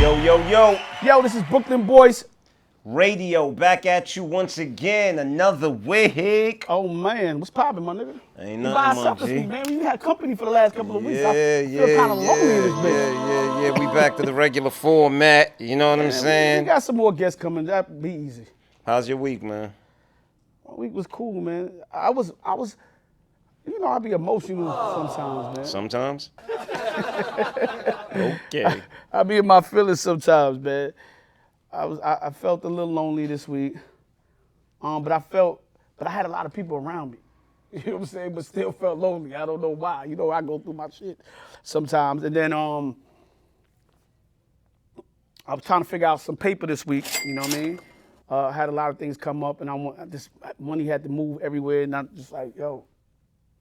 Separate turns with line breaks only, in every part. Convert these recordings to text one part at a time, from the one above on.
Yo, yo, yo.
Yo, this is Brooklyn Boyz
Radio back at you once again. Another week.
Oh man, what's poppin', my nigga?
Ain't
You by
nothing,
yourself
my
this
G.
week, man. You had company for the last couple of weeks. I feel kind of lonely in this bitch.
Yeah. We back to the regular format. You know what I'm
We
saying?
got some more guests coming. That'd be easy.
How's your week, man?
My week was cool, man. I was, you know, I be emotional sometimes, man.
Sometimes? Okay.
I be in my feelings sometimes, man. I felt a little lonely this week, but I had a lot of people around me. You know what I'm saying? But still felt lonely. I don't know why. You know, I go through my shit sometimes. And then I was trying to figure out some paper this week. You know what I mean? I had a lot of things come up, and this money had to move everywhere, and I'm just like, yo.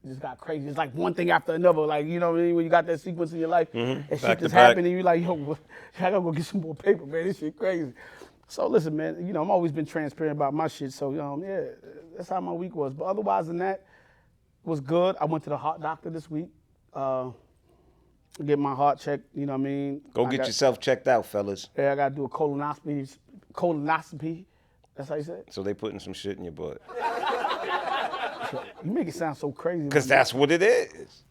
It just got crazy. It's like one thing after another. Like, you know what I mean? When you got that sequence in your life, and shit just happened, and you're like, yo, I gotta go get some more paper, man. This shit crazy. So listen, man, you know, I'm always been transparent about my shit. So, yeah, that's how my week was. But otherwise than that, it was good. I went to the heart doctor this week, get my heart checked, you know what I mean?
Go get yourself checked out, fellas.
Yeah, I gotta do a colonoscopy. That's how you say it?
So they putting some shit in your butt.
You make it sound so crazy.
Because that's what it is.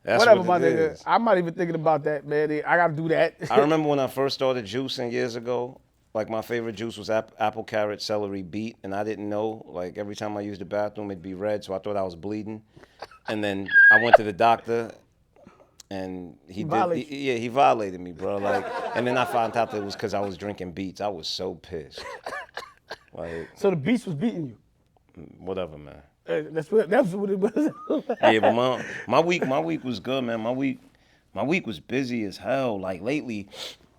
That's
Whatever,
what
my
it
nigga.
is.
I'm not even thinking about that, man. I gotta do that.
I remember when I first started juicing years ago, like my favorite juice was apple, carrot, celery, beet, and I didn't know. Like every time I used the bathroom, it'd be red, so I thought I was bleeding. And then I went to the doctor, and he violated me, bro. Like, and then I found out that it was because I was drinking beets. I was so pissed. Like,
So the beats was beating you.
whatever, man.
That's what it was.
Yeah, but my week was good, man. My week was busy as hell. Like lately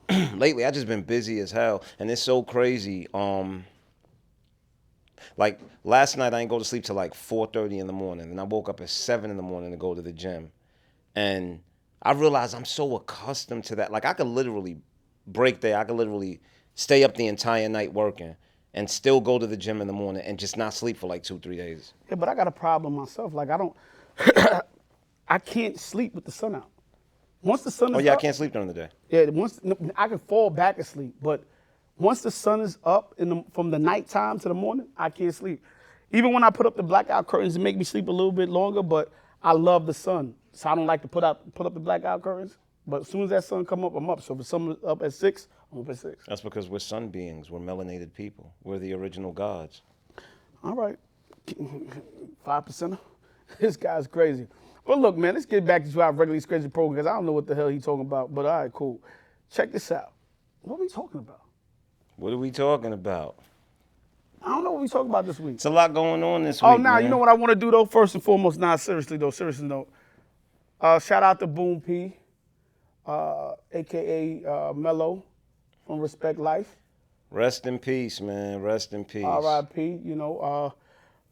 I just been busy as hell, and it's so crazy. Like last night I didn't go to sleep till like 4:30 in the morning, and I woke up at 7 in the morning to go to the gym, and I realized I'm so accustomed to that. Like I could literally break there. I could literally stay up the entire night working and still go to the gym in the morning and just not sleep for like 2-3 days.
Yeah, but I got a problem myself. Like I can't sleep with the sun out. Once the sun is
I
up,
can't sleep during the day.
Yeah, I can fall back asleep, but once the sun is up from the nighttime to the morning, I can't sleep. Even when I put up the blackout curtains, it make me sleep a little bit longer, but I love the sun, so I don't like to put up the blackout curtains. But as soon as that sun come up, I'm up. So if the sun is up at 6, I'm up at 6.
That's because we're sun beings. We're melanated people. We're the original gods.
All right, 5%. This guy's crazy. But look, man, let's get back to our regularly scheduled program because I don't know what the hell he's talking about. But all right, cool. Check this out. What are we talking about?
What are we talking about?
I don't know what we talking about this week.
It's a lot going on this
Oh,
week,
now,
man.
you know what I want to do, though? First and foremost, seriously note. Shout out to Boom P, a.k.a. Mello from Respect Life.
Rest in peace, man. Rest in peace.
R.I.P. You know,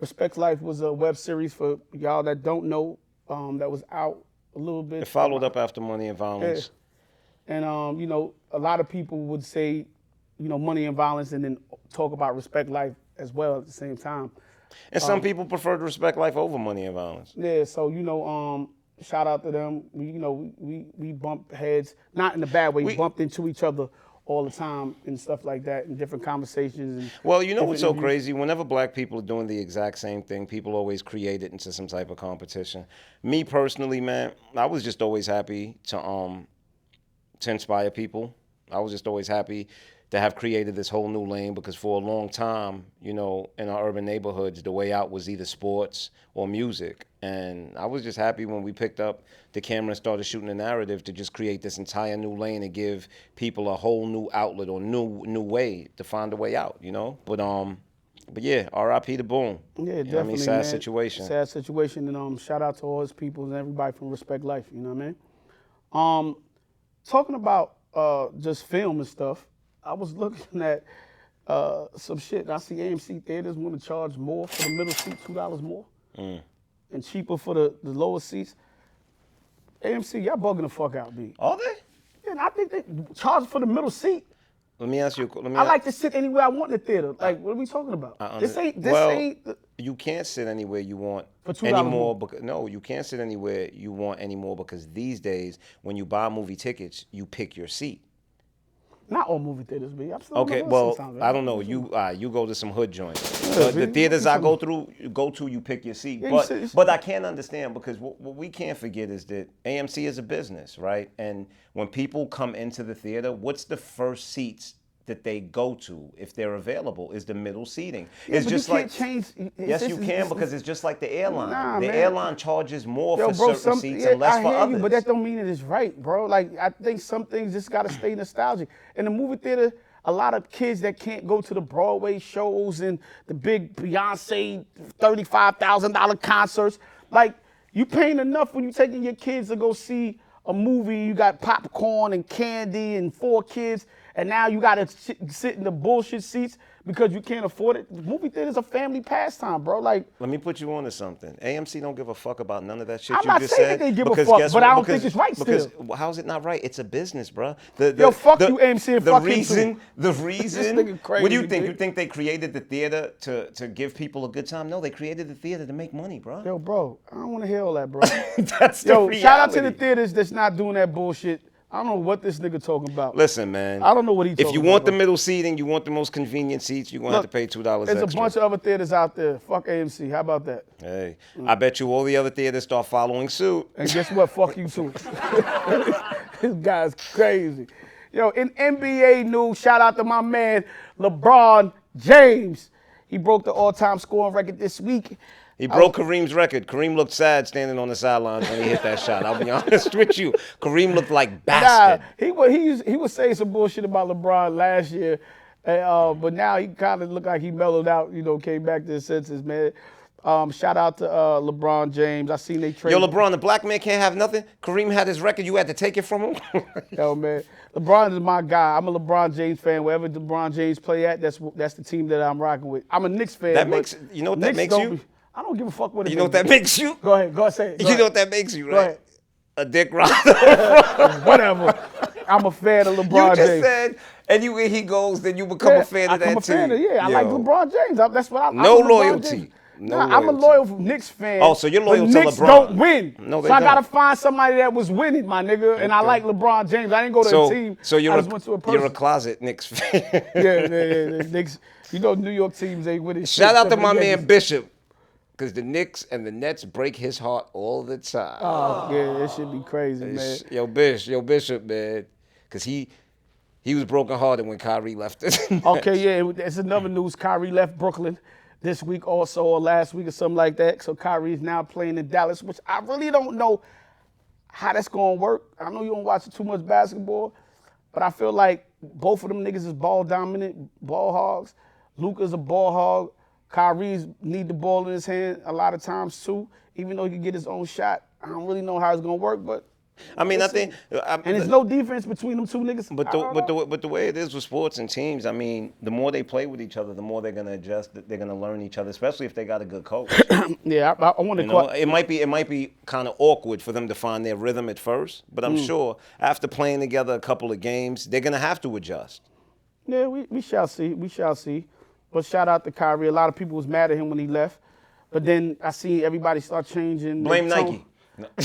Respect Life was a web series for y'all that don't know that was out a little bit.
It followed up after Money and Violence.
Yeah. And, you know, a lot of people would say, you know, Money and Violence and then talk about Respect Life as well at the same time.
And some people prefer to Respect Life over Money and Violence.
Yeah, so, you know, shout out to them. We bumped heads, not in a bad way. We bumped into each other all the time and stuff like that in different conversations. And
well, you know what's so crazy? Whenever black people are doing the exact same thing, people always create it into some type of competition. Me personally, man, I was just always happy to inspire people. I was just always happy to have created this whole new lane because for a long time, you know, in our urban neighborhoods, the way out was either sports or music. And I was just happy when we picked up the camera and started shooting a narrative to just create this entire new lane and give people a whole new outlet or new way to find a way out, you know? But yeah, R.I.P. to Boom.
Yeah, definitely,
you know what I mean? Sad
man.
situation.
Sad situation, and shout out to all his people and everybody from Respect Life, you know what I mean? Talking about just film and stuff, I was looking at some shit, and I see AMC theaters want to charge more for the middle seat, $2 more, and cheaper for the lower seats. AMC, y'all bugging the fuck out, B.
Are they?
Yeah, and I think they charge for the middle seat.
Let me ask you.
I like to sit anywhere I want in the theater. Like, what are we talking about? This ain't.
You can't sit anywhere you want
For $2
anymore.
more.
No, you can't sit anywhere you want anymore because these days, when you buy movie tickets, you pick your seat.
Not all movie theaters, B. I'm still
Okay,
going
well,
sometimes,
I don't know. You go to some hood joints.
Yeah,
The
B,
theaters
you
I
go
go to, you pick your seat.
Yeah, you see-
But I can't understand because what we can't forget is that AMC is a business, right? And when people come into the theater, what's the first seats that they go to if they're available is the middle seating. It's
but
just
you can't
like
change.
Yes, you can because it's just like the airline.
Nah,
the
man.
airline charges more
Yo,
for
bro,
certain seats and less
I
for
hear
others.
you, but that don't mean it is right, bro. Like, I think some things just gotta stay nostalgic. In the movie theater, a lot of kids that can't go to the Broadway shows and the big Beyonce $35,000 concerts, like, you paying enough when you taking your kids to go see a movie, you got popcorn and candy and 4 kids, and now you gotta sit in the bullshit seats because you can't afford it. The movie theater's a family pastime, bro. Like,
Let me put you on to something. AMC don't give a fuck about none of that shit
I'm
you
not
just
saying
said.
that they give a
because
fuck,
guess
but
what?
I don't think it's right
because,
still.
How's it not right? It's a business, bro.
Yo, fuck you, AMC, and fuck him, too.
The reason.
nigga crazy,
What do you think?
dude.
You think they created the theater to give people a good time? No, they created the theater to make money, bro.
Yo, bro, I don't want to hear all that, bro.
That's the
Yo,
reality.
shout out to the theaters that's not doing that bullshit. I don't know what this nigga talking about.
Listen, man.
I don't know what he
If
talking
you
about,
want the
bro.
middle seating, you want the most convenient seats, you're gonna have to pay $2
There's
extra.
a bunch of other theaters out there. Fuck AMC. How about that?
Hey, I bet you all the other theaters start following suit.
And guess what? Fuck you too. This guy's crazy. Yo, in NBA news, shout out to my man LeBron James. He broke the all-time scoring record this week.
He broke Kareem's record. Kareem looked sad standing on the sidelines when he hit that shot. I'll be honest with you. Kareem looked like bastard.
Nah, he was saying some bullshit about LeBron last year, but now he kind of looked like he mellowed out, came back to his senses, man. Shout out to LeBron James. I seen they trade.
Yo, LeBron, the black man can't have nothing. Kareem had his record. You had to take it from him.
Yo, man, LeBron is my guy. I'm a LeBron James fan. Wherever LeBron James play at, that's the team that I'm rocking with. I'm a Knicks fan.
That
but
makes you know what that
Knicks
makes you.
I don't give a fuck what it
You know what that makes you?
Go ahead, say it.
You know what that makes you,
Go
right?
ahead.
A dick rider.
Whatever. I'm a fan of LeBron
You just
James.
said anywhere he goes, then you become a fan of that
I'm a fan
team.
of, I like
Yo.
LeBron James. That's what I'm
No
I'm a LeBron
loyalty.
James.
No
Nah, I'm a
loyalty.
loyal Knicks fan.
Oh, so you're loyal
but
to
Knicks
LeBron.
don't win.
No, they
so I gotta
don't.
find somebody that was winning, my nigga. And I like LeBron James. I didn't go to a team.
So you're
I just went to a person.
you're a closet Knicks fan.
yeah. Knicks. New York teams ain't winning.
Shout out to
except
my
for the
man
Yankees.
Bishop, because the Knicks and the Nets break his heart all the time.
Oh, yeah, that should be crazy, man.
Yo, Bishop, man, because he was brokenhearted when Kyrie left us.
Okay, yeah, it's another news. Kyrie left Brooklyn this week also, or last week or something like that. So Kyrie is now playing in Dallas, which I really don't know how that's going to work. I know you don't watch too much basketball, but I feel like both of them niggas is ball dominant, ball hogs. Luka's a ball hog. Kyrie's need the ball in his hand a lot of times too, even though he can get his own shot. I don't really know how it's going to work, but
I mean,
and there's no defense between them two niggas.
But the way it is with sports and teams, I mean, the more they play with each other, the more they're gonna adjust. They're gonna learn each other, especially if they got a good coach.
Yeah, I want to.
It might be kind of awkward for them to find their rhythm at first, but I'm sure after playing together a couple of games, they're gonna have to adjust.
Yeah, we shall see. We shall see. But shout out to Kyrie. A lot of people was mad at him when he left, but then I see everybody start changing.
Blame
their tone.
Nike.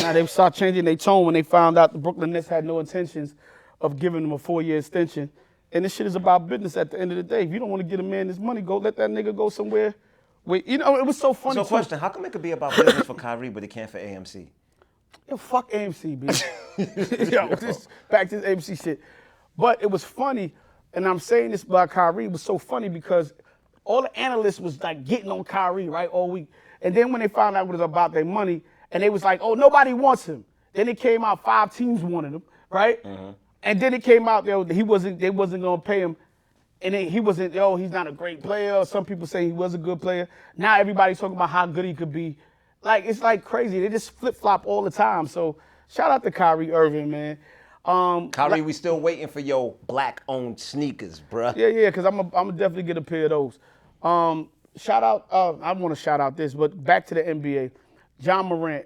Now they start changing their tone when they found out the Brooklyn Nets had no intentions of giving him a 4-year extension. And this shit is about business at the end of the day. If you don't want to get a man his money, go let that nigga go somewhere. It was so funny.
So, question: how come it could be about business for Kyrie, but it can't for AMC?
Yo, fuck AMC, B. Yo, back to this AMC shit. But it was funny, and I'm saying this about Kyrie, it was so funny because all the analysts was like getting on Kyrie, right, all week. And then when they found out it was about their money, and they was like, oh, nobody wants him. Then it came out 5 teams wanted him, right? Mm-hmm. And then it came out, they wasn't gonna pay him. And then he wasn't, he's not a great player. Some people say he was a good player. Now everybody's talking about how good he could be. Like, it's like crazy. They just flip-flop all the time. So shout out to Kyrie Irving, man.
Kyrie, we still waiting for your black-owned sneakers, bruh.
Yeah, because I'm gonna definitely get a pair of those. Shout out, I want to shout out this, but back to the NBA. John Morant,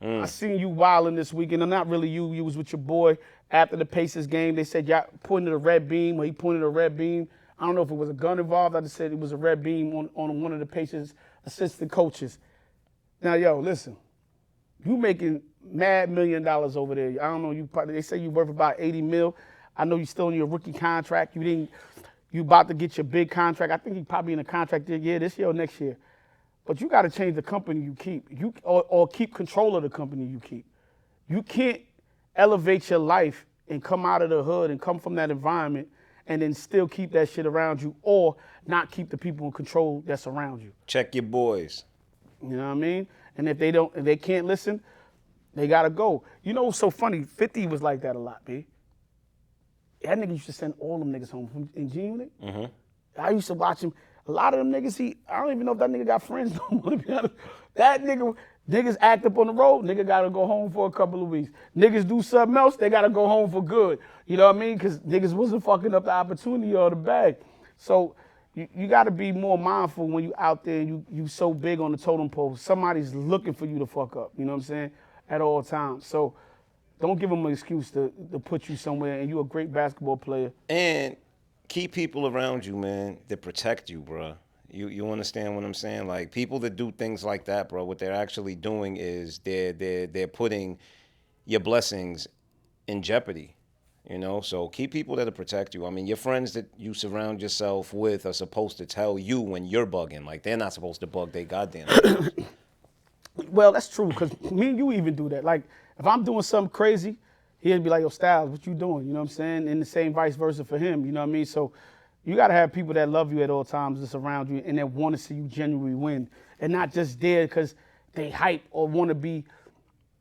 I seen you wilding this weekend, and not really you. You was with your boy after the Pacers game. They said y'all pointed a red beam, or he pointed a red beam. I don't know if it was a gun involved. I just said it was a red beam on one of the Pacers' assistant coaches. Now, yo, listen, you making mad $1 million over there. I don't know, they say you worth about 80 mil. I know you're still in your rookie contract. You about to get your big contract. I think you probably in a contract this year or next year. But you got to change the company you keep, or keep control of the company you keep. You can't elevate your life and come out of the hood and come from that environment and then still keep that shit around you, or not keep the people in control that's around you.
Check your boys.
You know what I mean? And if they can't listen, they gotta go. You know what's so funny? 50 was like that a lot, B. That nigga used to send all them niggas home in G Unit.
Mm-hmm.
I used to watch him. A lot of them niggas, I don't even know if that nigga got friends no more, to be honest. That niggas act up on the road, nigga gotta go home for a couple of weeks. Niggas do something else, they gotta go home for good. You know what I mean? Because niggas wasn't fucking up the opportunity or the bag. So you gotta be more mindful when you out there and you so big on the totem pole. Somebody's looking for you to fuck up, you know what I'm saying? At all times. So don't give them an excuse to put you somewhere, and you're a great basketball player.
And keep people around you, man, that protect you, bro. You understand what I'm saying? Like, people that do things like that, bro, what they're actually doing is they're putting your blessings in jeopardy, you know? So keep people that'll protect you. I mean, your friends that you surround yourself with are supposed to tell you when you're bugging. Like, they're not supposed to bug they goddamn selves.
Well, that's true, because me and you even do that. Like, if I'm doing something crazy, he'd be like, yo, Styles, what you doing? You know what I'm saying? And the same vice versa for him, you know what I mean? So you got to have people that love you at all times, that's around you, and that want to see you genuinely win, and not just there because they hype or want to be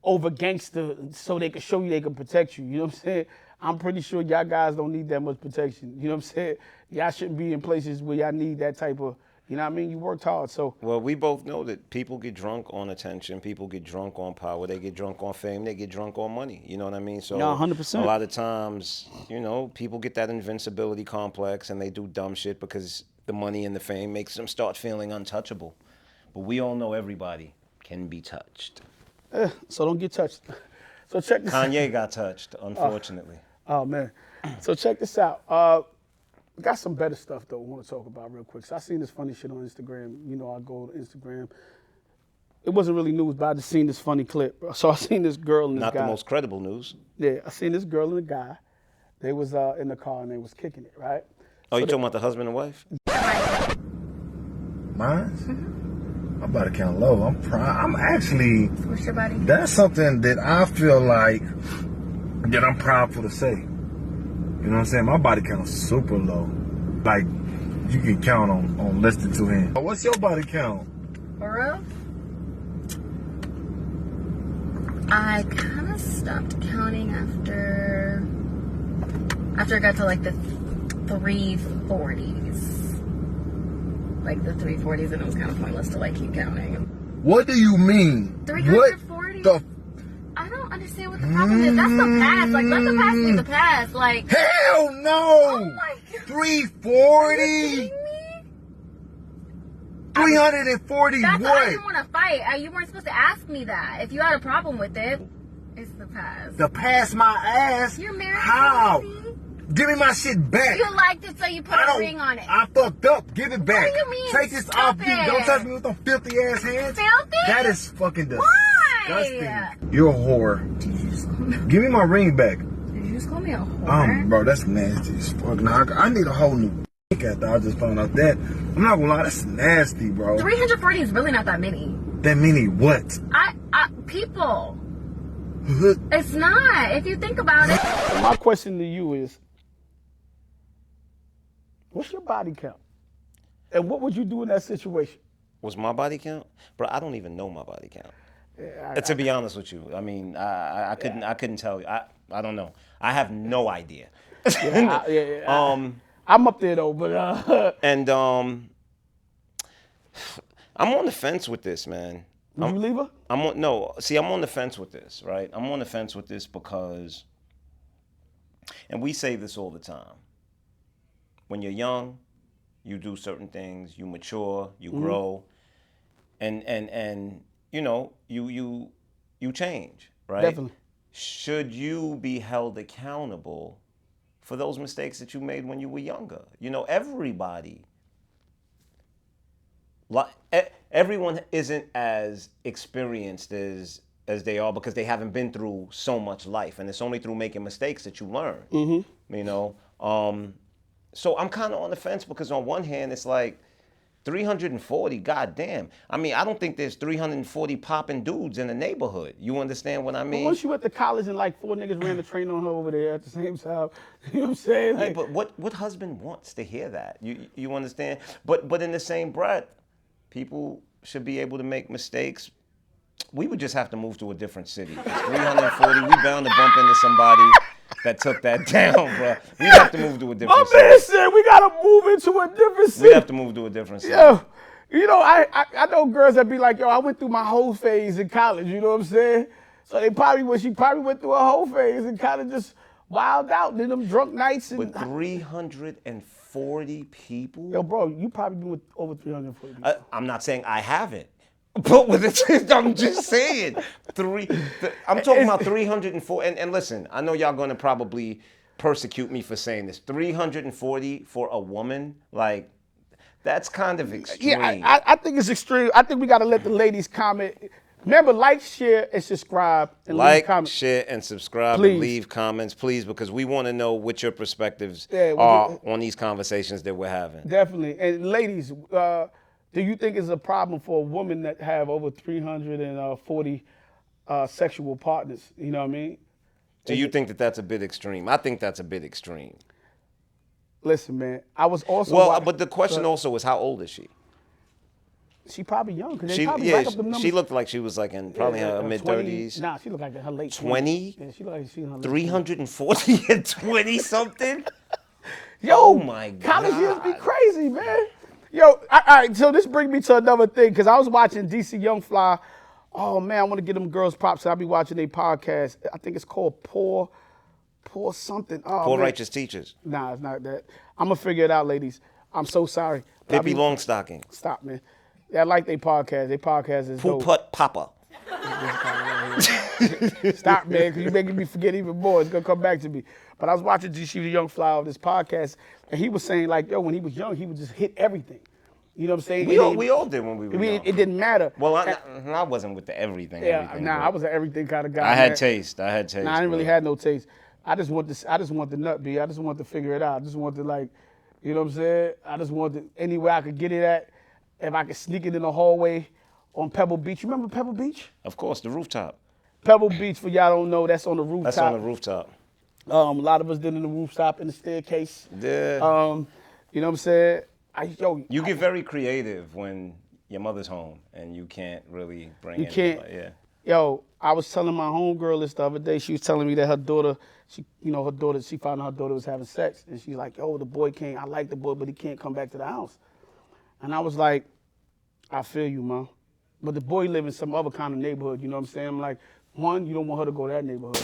over gangster so they can show you they can protect you. You know what I'm saying? I'm pretty sure y'all guys don't need that much protection. You know what I'm saying? Y'all shouldn't be in places where y'all need that type of, you know what I mean? You worked hard, so.
Well, we both know that people get drunk on attention, people get drunk on power, they get drunk on fame, they get drunk on money. You know what I mean? So
Yeah, 100%.
a lot of times, you know, people get that invincibility complex and they do dumb shit because the money and the fame makes them start feeling untouchable. But we all know everybody can be touched.
So don't get touched. So check this out.
Kanye got touched, unfortunately.
Oh, man. So check this out. Got some better stuff, though, I want to talk about real quick. So I seen this funny shit on Instagram. You know, I go to Instagram. It wasn't really news, but I just seen this funny clip. Bro. So I seen this girl and this
Not
guy.
the most credible news.
Yeah, I seen this girl and a guy. They was in the car and they was kicking it, right?
Oh, you talking about the husband and wife?
Mine? My body count low. I'm actually.
What's your body?
That's something that I feel like that I'm proudful to say. You know what I'm saying? My body count is super low. Like, you can count on less than 2 hands. What's your body count?
For real? I kind of stopped counting after I got to like the 340s. Like the 340s, and it was kind of pointless to like keep counting.
What do you mean?
340?
What the?
I don't understand what the problem is. That's the past. Like, let the past be the past. Like,
Hell no!
oh my God.
340?
Are you kidding me?
340
That's
what?
I didn't want to fight. You weren't supposed to ask me that. If you had a problem with it, it's the past.
To pass my ass?
You're married.
How?
to me?
Give me my shit back.
You liked it, so you put a ring on it.
I fucked up. Give it back.
do you mean?
Take this
Stop
off. Don't
it.
touch me with them filthy ass hands.
Filthy?
That is fucking
Why?
disgusting. You're a whore.
Did you just call me?
Give me my ring back.
Did you just call me a whore?
Bro, that's nasty as fuck. Nah, I need a whole new after I just found out that. I'm not gonna lie, that's nasty, bro.
340 is really not that many.
That many what?
People. It's not. If you think about it.
So my question to you is, what's your body count? And what would you do in that situation?
Was my body count? Bro, I don't even know my body count.
Yeah,
To be honest with you, I mean, I couldn't tell you. I don't know. I have no idea.
I'm up there though, but
And I'm on the fence with this, man.
would you leave her?
I'm on the fence with this, right? I'm on the fence with this because, and we say this all the time. When you're young, you do certain things, you mature, you grow, and you know, you change, right?
Definitely.
Should you be held accountable for those mistakes that you made when you were younger? You know, everyone isn't as experienced as as they are because they haven't been through so much life, and it's only through making mistakes that you learn. You know, so I'm kind of on the fence because on one hand it's like 340, goddamn. I mean, I don't think there's 340 popping dudes in the neighborhood. You understand what I
But
mean?
once you went to college and like 4 niggas ran the train on her over there at the same time, you know what I'm saying?
Yeah,
Like,
but what husband wants to hear that? You understand? But in the same breath, people should be able to make mistakes. We would just have to move to a different city. 340, we bound to bump into somebody that took that down, bro. We'd have to move to a
my
different
man
city.
said we gotta move into a different city.
We'd have to move to a different city.
Yo, you know, I know girls that be like, yo, I went through my whole phase in college, you know what I'm saying? So she probably went through a whole phase and kind of just wilded out, did them drunk nights. And,
With 340 people?
yo, bro, you probably been with over 340 people.
I'm not saying I haven't. But with it, I'm just saying. I'm talking about 304. And listen, I know y'all gonna probably persecute me for saying this. 340 for a woman, like, that's kind of extreme.
Yeah, I think it's extreme. I think we gotta let the ladies comment. Remember, like, share, and subscribe, and leave
Like,
comments.
share, and subscribe,
Please.
and leave comments, please, because we want to know what your perspectives
Yeah,
are on these conversations that we're having.
Definitely. And ladies, do you think it's a problem for a woman that have over 340 sexual partners? You know what I mean?
Do you think that that's a bit extreme? I think that's a bit extreme.
Listen, man, I was also
Well, but the question also is, how old is she?
she probably young because they
She,
probably
yeah,
rack up them numbers.
she looked like she was like in probably her
20.
mid-30s.
Nah, she looked like in her late
20?
20s. Yeah, she looked like she in her late
340 and 20 something?
Yo,
Oh my
college years be
God.
crazy, man. Yo, all right, so this brings me to another thing, because I was watching DC Young Fly. Oh, man, I want to give them girls props. I'll be watching their podcast. I think it's called Poor something. Oh,
Poor
man.
Righteous Teachers.
Nah, it's not that. I'm going to figure it out, ladies. I'm so sorry. But I
Pippi
be-
Longstocking.
Stop, man. Yeah, I like their podcast. Their podcast is
Poo
dope.
Putt Papa.
Stop, man, because you're making me forget even more. It's going to come back to me. But I was watching DC the Young Fly on this podcast, and he was saying, like, yo, when he was young, he would just hit everything. You know what I'm saying?
We all did when we were young.
It didn't matter.
Well, I wasn't with the everything.
Yeah,
everything,
nah,
but
I was an everything kind of guy.
I had
man.
taste.
Nah, I didn't really have no taste. I just want the nut B. I just want to figure it out. I just want to, like, you know what I'm saying? I just want to, anywhere I could get it at, if I could sneak it in the hallway on Pebble Beach. You remember Pebble Beach?
Of course, the rooftop.
Pebble Beach, for y'all don't know, that's on the rooftop.
That's on the rooftop.
A lot of us did in the rooftop, in the staircase.
Yeah.
You know what I'm saying?
You get very creative when your mother's home and you can't really bring
You
in
can't.
anybody. Yeah.
Yo, I was telling my homegirl this the other day. She was telling me that her daughter, she found out her daughter was having sex. And she's like, yo, the boy can't, I like the boy, but he can't come back to the house. And I was like, I feel you, ma. But the boy live in some other kind of neighborhood, you know what I'm saying? I'm like, one, you don't want her to go to that neighborhood.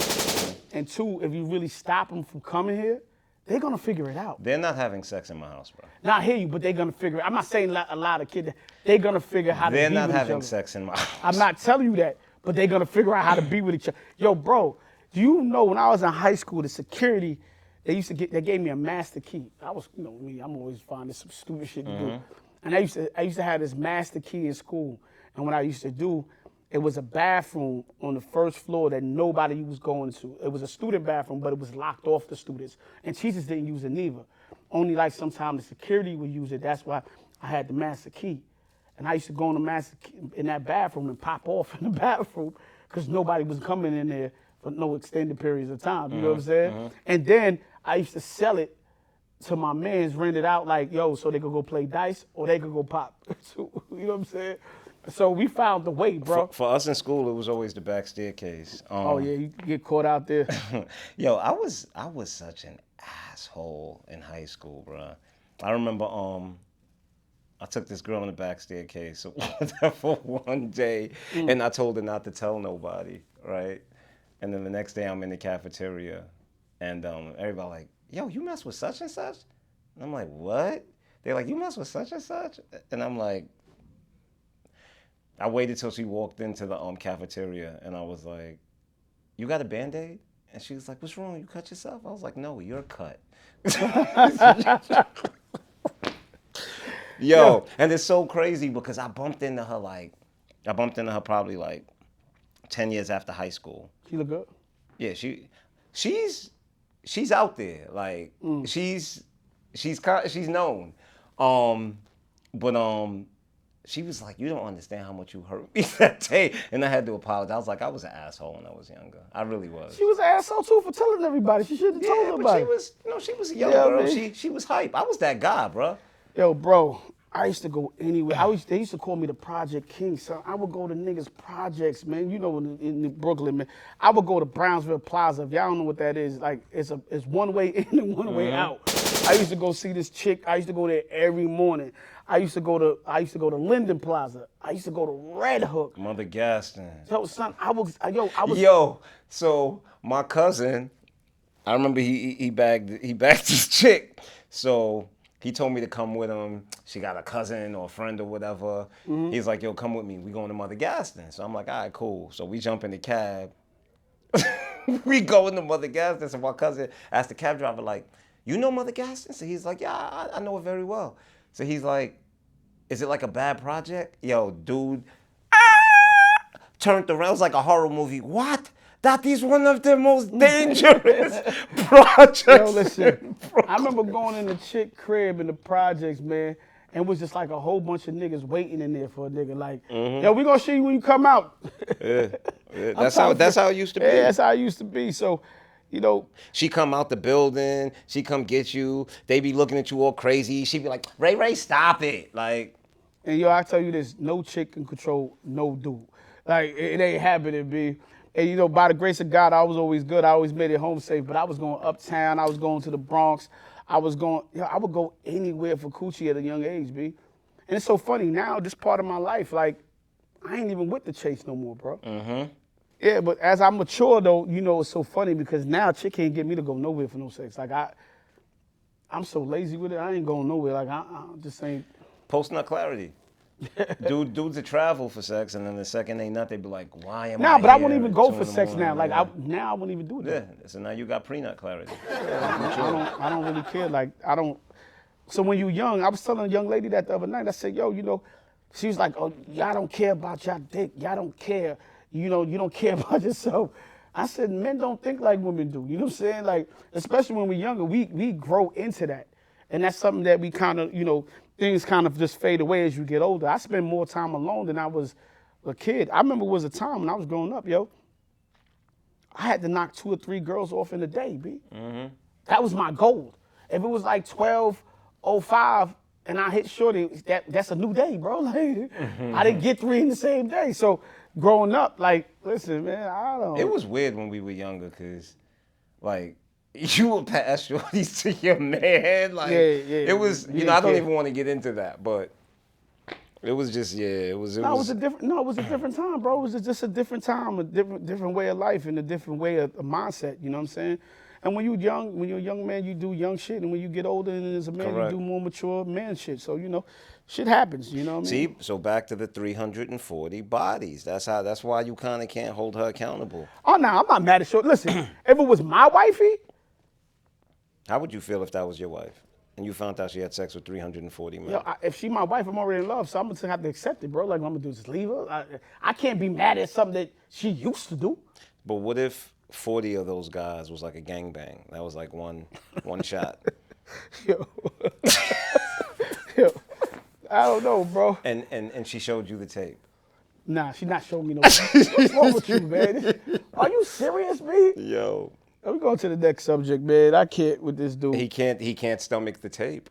And two, if you really stop them from coming here, they're gonna figure it out.
They're not having sex in my house, bro.
Now I hear you, but they're gonna figure it. I'm not saying a lot of kids, they're gonna figure how to be
They're not
with each
having
other.
sex in my house.
I'm not telling you that, but they're gonna figure out how to be with each other. Yo, bro, do you know when I was in high school, the security, they gave me a master key. I was, you know me, I'm always finding some stupid shit to do. And I used to have this master key in school. And what I used to do, it was a bathroom on the first floor that nobody was going to. It was a student bathroom, but it was locked off to students. And teachers didn't use it neither. Only like sometimes the security would use it. That's why I had the master key. And I used to go in that bathroom and pop off in the bathroom because nobody was coming in there for no extended periods of time. You know what I'm saying? And then I used to sell it to my mans, rent it out like, yo, so they could go play dice or they could go pop. So, you know what I'm saying? So we found the way, bro.
For us in school, it was always the back staircase.
Oh yeah, you get caught out there.
Yo, I was such an asshole in high school, bro. I remember I took this girl in the back staircase for one day, and I told her not to tell nobody, right? And then the next day I'm in the cafeteria, and everybody like, yo, you mess with such and such? And I'm like, what? They're like, you mess with such and such? And I'm like, I waited till she walked into the cafeteria, and I was like, you got a Band-Aid? And she was like, what's wrong? You cut yourself? I was like, no, you're cut. Yo, and it's so crazy because I bumped into her probably like 10 years after high school.
She look good.
Yeah, she's out there. Like she's known. But she was like, "You don't understand how much you hurt me that day," and I had to apologize. I was like, I was an asshole when I was younger. I really was.
She was an asshole too for telling everybody. She should have told
But
everybody.
she was a young
Yeah,
girl.
man.
She was hype. I was that guy, bro.
Yo, bro, I used to go anywhere. They used to call me the Project King, son. I would go to niggas' projects, man. You know, in Brooklyn, man. I would go to Brownsville Plaza. If y'all don't know what that is, like it's one way in and one way out. I used to go see this chick. I used to go there every morning. I used to go to Linden Plaza. I used to go to Red Hook.
Mother Gaston.
Yo, son, I was.
Yo, so my cousin, I remember he bagged this chick. So he told me to come with him. She got a cousin or a friend or whatever. He's like, yo, come with me. We going to Mother Gaston. So I'm like, all right, cool. So we jump in the cab. We go into Mother Gaston. So my cousin asked the cab driver, like, you know Mother Gaston? So he's like, yeah, I know it very well. So he's like, is it like a bad project? Yo, dude, turned around. It was like a horror movie. What? That is one of the most dangerous projects.
Yo, listen, I remember going in the chick crib in the projects, man, and it was just like a whole bunch of niggas waiting in there for a nigga. Like, yo, we gonna see you when you come out.
Yeah. That's how it used to be.
Yeah, that's how it used to be. So, you know,
She come out the building. She come get you. They be looking at you all crazy. She be like, Ray, stop it. Like,
and yo, I tell you this, no chick can control no dude. Like, it ain't happening, B. And you know, by the grace of God, I was always good. I always made it home safe. But I was going uptown. I was going to the Bronx. I would go anywhere for coochie at a young age, B. And it's so funny now, this part of my life, like, I ain't even with the chase no more, bro. Yeah, but as I mature though, you know, it's so funny because now chick can't get me to go nowhere for no sex. Like I'm so lazy with it. I ain't going nowhere. Like I just ain't.
post nut clarity. Dudes that travel for sex, and then the second they nut, they be like, why am I
Nah, but I
here
won't even
at
go
2
for
in the
sex now.
morning?
Like I won't even do
Yeah,
that.
so now you got pre-nut clarity.
I don't really care. Like I don't. So when you young, I was telling a young lady that the other night. I said, yo, you know, she was like, oh, y'all don't care about y'all dick. Y'all don't care. You know, you don't care about yourself. I said, men don't think like women do. You know what I'm saying? Like, especially when we're younger, we grow into that. And that's something that we kind of, you know, things kind of just fade away as you get older. I spend more time alone than I was a kid. I remember it was a time when I was growing up, yo, I had to knock 2 or 3 girls off in a day, B. That was my goal. If it was like 12:05 and I hit shorty, that's a new day, bro. Like, I didn't get 3 in the same day. So growing up, like, listen, man, I don't.
It was weird when we were younger, cause like you would pass shorties to your man. Like, it was, you know, I don't even want to get into that, but it was just, it was
a different time, bro. It was just a different time, a different way of life and a different way of mindset. You know what I'm saying? And when you're a young man, you do young shit, and when you get older and as a man,
Correct.
you do more mature man shit. So you know, shit happens. You know what I mean?
See, so back to the 340 bodies. That's why you kind of can't hold her accountable.
Oh no, I'm not mad at short. Listen, if it was my wifey,
How would you feel if that was your wife and you found out she had sex with 340 men?
if she my wife, I'm already in love, so I'm gonna have to accept it, bro. Like what I'm gonna do, just leave her. I can't be mad at something that she used to do.
But what if 40 of those guys was like a gangbang? That was like one shot.
Yo, I don't know, bro.
And she showed you the tape.
Nah, she not showing me no. What's wrong with you, man? Are you serious, B?
Yo.
We going to the next subject, man. I can't with this dude.
He can't stomach the tape.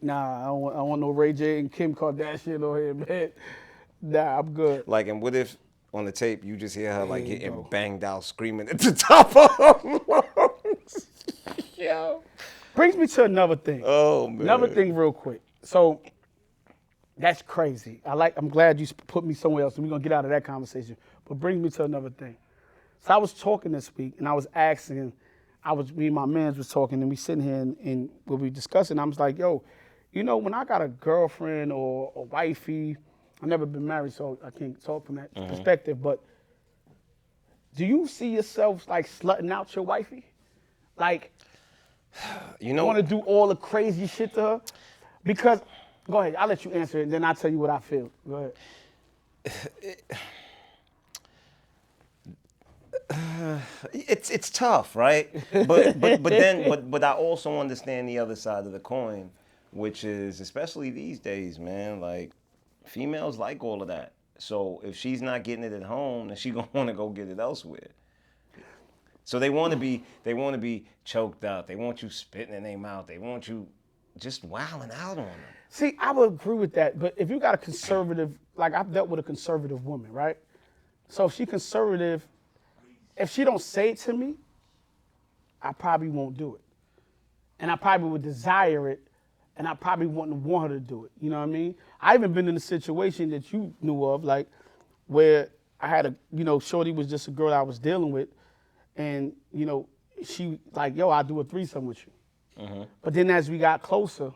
Nah, I don't want no Ray J and Kim Kardashian on here, man. Nah, I'm good.
Like, and what if on the tape you just hear her like getting banged out, screaming at the top of her lungs? Yo.
Brings me to another thing.
Oh man.
Another thing real quick. So that's crazy. I'm glad you put me somewhere else, and we're gonna get out of that conversation. But brings me to another thing. So I was talking this week, and I was asking, me and my mans was talking, and we sitting here and we were discussing. I was like, yo, you know, when I got a girlfriend or a wifey, I've never been married, so I can't talk from that perspective. But do you see yourself like slutting out your wifey? Like,
You know,
want to do all the crazy shit to her? Because, go ahead, I'll let you answer it, and then I'll tell you what I feel. Go ahead.
It's tough, right? But I also understand the other side of the coin, which is especially these days, man. Like females like all of that. So if she's not getting it at home, then she gonna want to go get it elsewhere. So they want to be choked out. They want you spitting in their mouth. They want you just wilding out on them.
See, I would agree with that, but if you got a conservative, like I've dealt with a conservative woman, right? So if she conservative, if she don't say it to me, I probably won't do it. And I probably would desire it, and I probably wouldn't want her to do it. You know what I mean? I even been in a situation that you knew of, like where I had shorty was just a girl I was dealing with, and she like, yo, I'll do a threesome with you. Mm-hmm. But then as we got closer,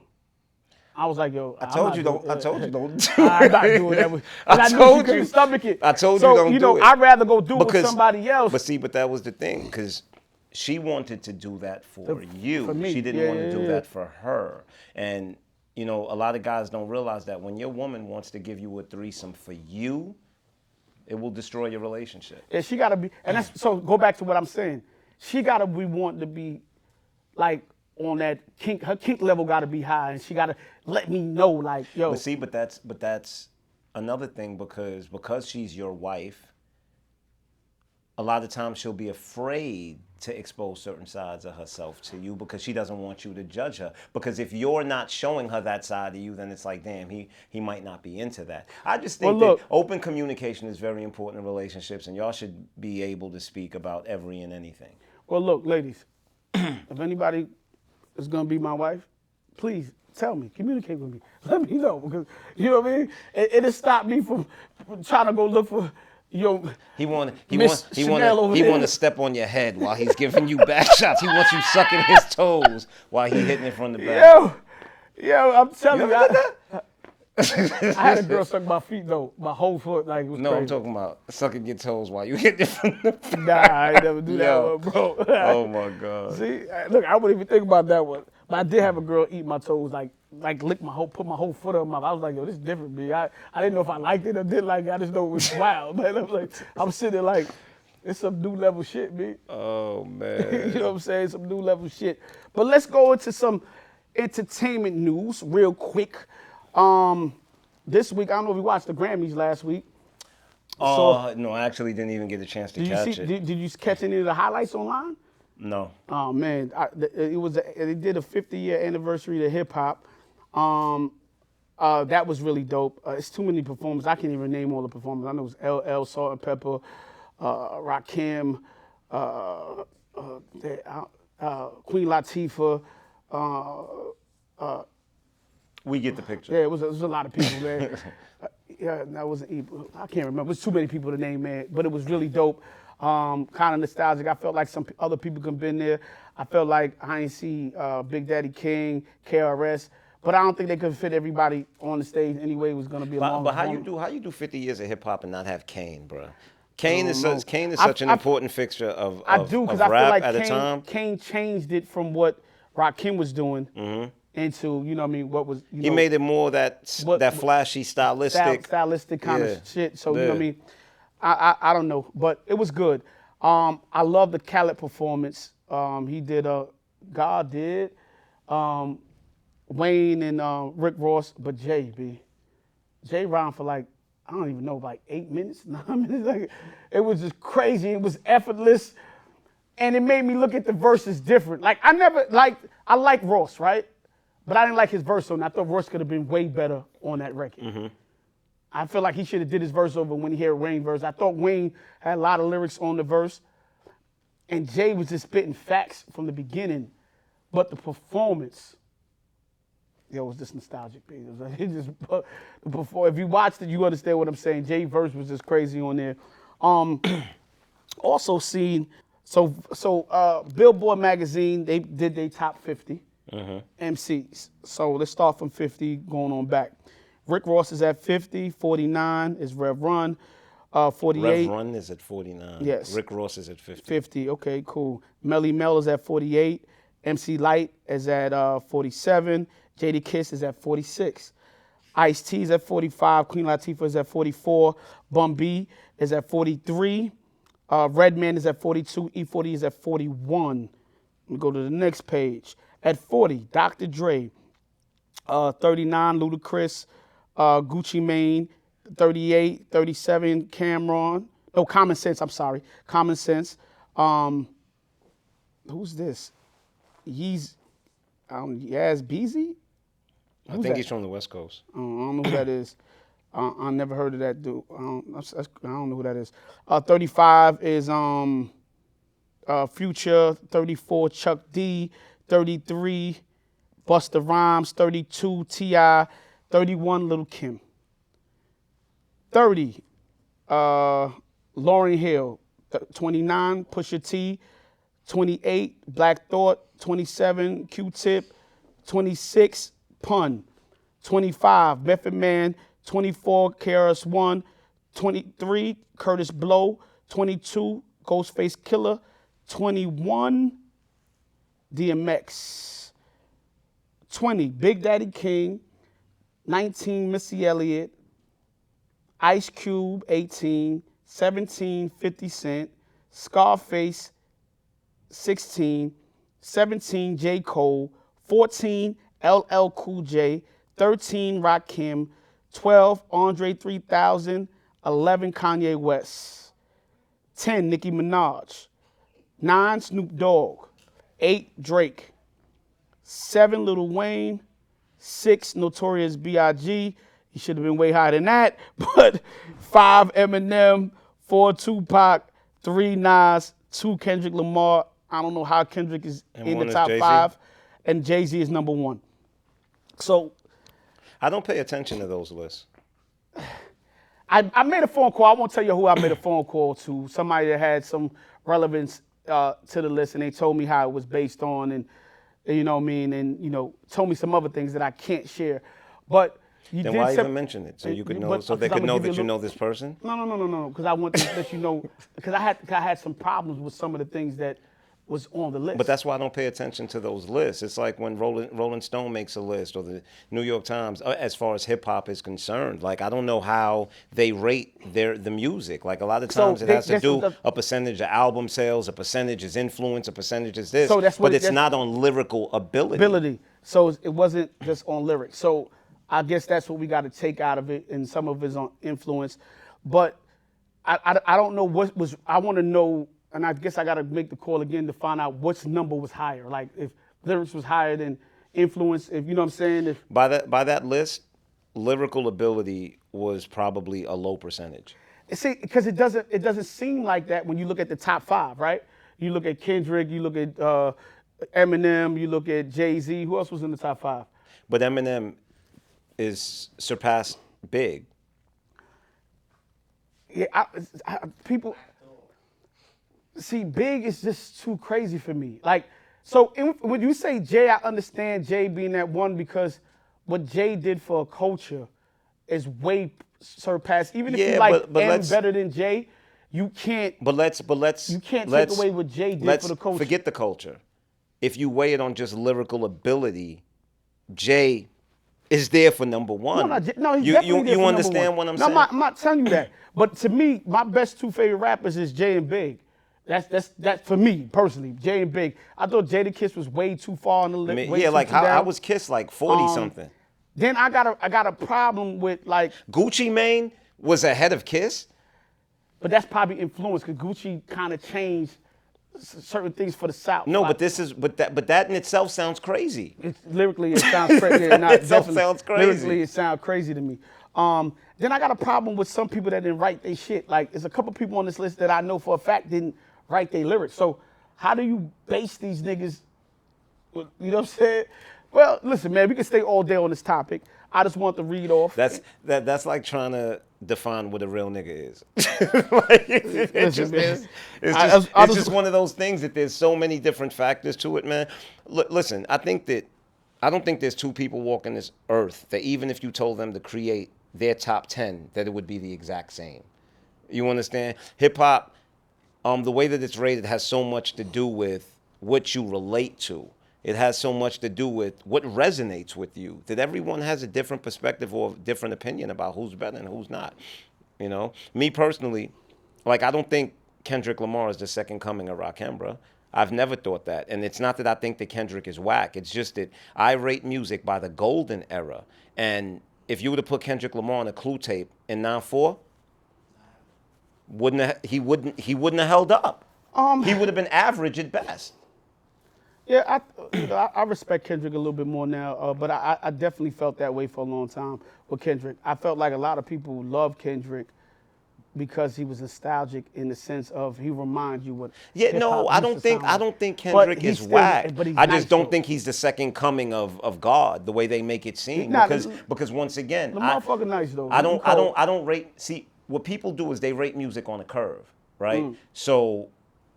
I was like, yo,
I told you don't.
I'm not doing that. I told you. Stomach it.
I told you don't do it.
I'd rather go do it with somebody else.
But that was the thing, because she wanted to do that for you.
For me.
She didn't want to do that for her. And a lot of guys don't realize that when your woman wants to give you a threesome for you, it will destroy your relationship.
Yeah, she gotta be, and that's so. Go back to what I'm saying. She gotta be wanting to be, like, on that kink. Her kink level gotta be high, and she gotta let me know, like, yo.
But that's another thing, because she's your wife. A lot of times she'll be afraid to expose certain sides of herself to you because she doesn't want you to judge her. Because if you're not showing her that side of you, then it's like, damn, he might not be into that. I just think that open communication is very important in relationships, and y'all should be able to speak about every and anything.
Well, look, ladies, if anybody is gonna be my wife, please tell me, communicate with me, let me know, because you know what I mean. It'll stop me from trying to go look for.
He want to step on your head while he's giving you back shots. He wants you sucking his toes while he hitting it from the back.
Yo, I'm telling you. I had a girl suck my feet though, my whole foot, like it was crazy.
I'm talking about sucking your toes while you hitting it from the back.
Nah, I ain't never do that one, bro.
Oh my God.
See, look, I wouldn't even think about that one. But I did have a girl eat my toes, like lick put my whole foot on my mouth. I was like, yo, this is different, B. I didn't know if I liked it or didn't like it. I just know it was wild, man. I'm sitting there like, it's some new level shit, B.
Oh, man.
You know what I'm saying? Some new level shit. But let's go into some entertainment news real quick. This week, I don't know if you watched the Grammys last week.
No, I actually didn't even get a chance to catch it.
Did you catch any of the highlights online?
No.
Oh man, they did a 50-year anniversary to hip hop. That was really dope. It's too many performers. I can't even name all the performers. I know it was LL, Salt and Pepper, Rakim, Queen Latifah.
We get the picture.
Yeah, it was a lot of people, man. Yeah, that wasn't. I can't remember. It was too many people to name, man. But it was really dope. Kind of nostalgic. I felt like some other people could have been there. I felt like I ain't see Big Daddy King, KRS, but I don't think they could fit everybody on the stage anyway. It was going to be a long.
But how you do 50 years of hip hop and not have Kane, bro? Kane is such an important fixture of
I do, because I feel
rap
like
at a time.
Kane changed it from what Rakim was doing into, you know what I mean, what was.
He made it more that flashy, stylistic
kind of shit. So you know what I mean. I don't know, but it was good. I love the Khaled performance. He did God did, Wayne and Rick Ross, but Jay ran for like, I don't even know, like 8 minutes, 9 minutes. Like, it was just crazy. It was effortless, and it made me look at the verses different. Like I like Ross, right? But I didn't like his verse on. I thought Ross could have been way better on that record. Mm-hmm. I feel like he should have did his verse over when he heard Wayne's verse. I thought Wayne had a lot of lyrics on the verse, and Jay was just spitting facts from the beginning. But the performance, it was just nostalgic. If you watched it, you understand what I'm saying. Jay's verse was just crazy on there. Also seen, Billboard magazine, they did their top 50 MCs. So let's start from 50 going on back. Rick Ross is at 50, 49 is Rev Run, 48.
Rev Run is at 49.
Yes.
Rick Ross is at 50.
50, okay, cool. Melly Mel is at 48. MC Light is at 47. Jada Kiss is at 46. Ice-T is at 45. Queen Latifah is at 44. Bun B is at 43. Redman is at 42. E40 is at 41. Let me go to the next page. At 40, Dr. Dre. 39, Ludacris. Gucci Mane. 38, 37, Cameron. No, Common Sense, I'm sorry. Common Sense. Who's this? Yaz Beezy?
I think he's from the West Coast.
I don't know who that is. I never heard of that dude. I don't know who that is. 35 is Future. 34, Chuck D. 33, Busta Rhymes. 32, T.I. 31, Lil' Kim. 30, Lauryn Hill. 29, Pusha T. 28, Black Thought. 27, Q-Tip. 26, Pun. 25, Method Man. 24, KRS-One. 23, Curtis Blow. 22, Ghostface Killer. 21, DMX. 20, Big Daddy King. 19, Missy Elliott. Ice Cube, 18. 17, 50 Cent. Scarface, 16. 17, J. Cole. 14, LL Cool J. 13, Rakim. 12, Andre 3000. 11, Kanye West. 10, Nicki Minaj. 9, Snoop Dogg. 8, Drake. 7, Lil Wayne. 6, Notorious B.I.G. He should have been way higher than that. But 5, Eminem. 4, Tupac. 3, Nas. 2, Kendrick Lamar. I don't know how Kendrick is in the top 5. And Jay-Z is number 1. So
I don't pay attention to those lists.
I made a phone call. I won't tell you who I made a phone call to. Somebody that had some relevance to the list, and they told me how it was based on, and you know what I mean, and told me some other things that I can't share. But you
then
did
why even mention it? So you could know, so they could know that you know this person.
No. Because I want to let you know. Because I had some problems with some of the things that was on the list.
But that's why I don't pay attention to those lists. It's like when Rolling Stone makes a list, or the New York Times, as far as hip hop is concerned. Like, I don't know how they rate the music. Like, a lot of times it has to do a percentage of album sales, a percentage is influence, a percentage is this.
So
but it's not on lyrical ability.
So it wasn't just on lyrics. So I guess that's what we got to take out of it, and some of it's on influence. But I don't know what was. I want to know. And I guess I got to make the call again to find out which number was higher. Like if lyrics was higher than influence, if you know what I'm saying. If
by that list, lyrical ability was probably a low percentage.
See, because it doesn't seem like that when you look at the top 5, right? You look at Kendrick, you look at Eminem, you look at Jay-Z. Who else was in the top 5?
But Eminem is surpassed Big.
Yeah, people. See, Big is just too crazy for me. Like, so when you say Jay, I understand Jay being that one because what Jay did for a culture is way surpassed. Even if you like M better than Jay, you can't. You can't take away what Jay did for the culture.
Forget the culture. If you weigh it on just lyrical ability, Jay is there for number 1.
No, he's definitely there for
you understand
number 1.
what I'm saying?
No, I'm not telling you that. But to me, my best 2 favorite rappers is Jay and Big. That's for me personally. Jay and Big. I thought Jadakiss was way too far on the list.
Yeah, like how I was Kiss like 40 something.
Then I got a problem with like
Gucci Mane was ahead of Kiss.
But that's probably influence because Gucci kind of changed certain things for the South.
No, but that in itself sounds crazy.
Lyrically, it sounds crazy.
It sounds crazy.
Lyrically, it sounds crazy to me. Then I got a problem with some people that didn't write their shit. Like, there's a couple people on this list that I know for a fact didn't write their lyrics. So how do you base these niggas? You know what I'm saying? Well, listen, man, we can stay all day on this topic. I just want to read off.
That's like trying to define what a real nigga is. It's just one of those things that there's so many different factors to it, man. Listen, I don't think there's 2 people walking this earth that even if you told them to create their top 10, that it would be the exact same. You understand? Hip hop, the way that it's rated has so much to do with what you relate to. It has so much to do with what resonates with you. That everyone has a different perspective or a different opinion about who's better and who's not. You know, me personally, like I don't think Kendrick Lamar is the second coming of Rakim, bro. I've never thought that. And it's not that I think that Kendrick is whack. It's just that I rate music by the golden era. And if you were to put Kendrick Lamar on a Clue tape in 9/4, he wouldn't have held up. He would have been average at best.
Yeah, I respect Kendrick a little bit more now, but I definitely felt that way for a long time with Kendrick. I felt like a lot of people love Kendrick because he was nostalgic in the sense of he reminds you what.
Yeah, no, I don't think Kendrick is whack. I just don't think he's the second coming of God the way they make it seem. Because once again,
the motherfucker nice though.
I don't rate. See, what people do is they rate music on a curve, right? So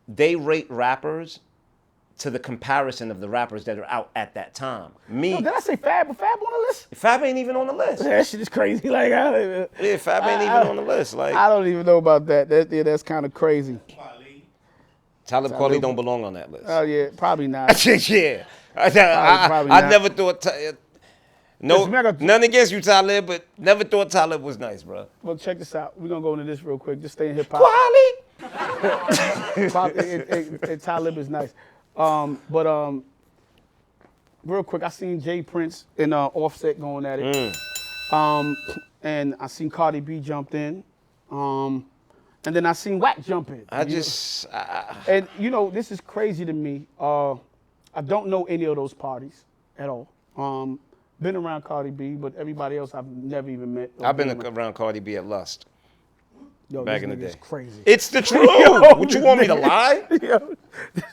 they rate rappers to the comparison of the rappers that are out at that time.
Yo, did I say Fab? Was Fab on the list?
Fab ain't even on the list.
That shit is crazy. Like,
yeah, Fab ain't even on the list. Like,
I don't even know about that. That's kind of crazy.
Talib Kweli don't belong on that list.
Oh yeah, probably not.
Yeah,
Probably
I
not.
never thought. None against you, Talib, but never thought Talib was nice, bro.
Well, check this out. We're gonna go into this real quick. Just stay in hip hop.
Kweli.
Talib is nice. But real quick, I seen Jay Prince and Offset going at it. And I seen Cardi B jumped in. And then I seen Wack jump in. And you know, this is crazy to me. I don't know any of those parties at all. Been around Cardi B, but everybody else I've never even met.
I've been around Cardi B at Lust.
Yo,
back in the day.
It's crazy.
It's the truth. What you want me to lie?
Yo.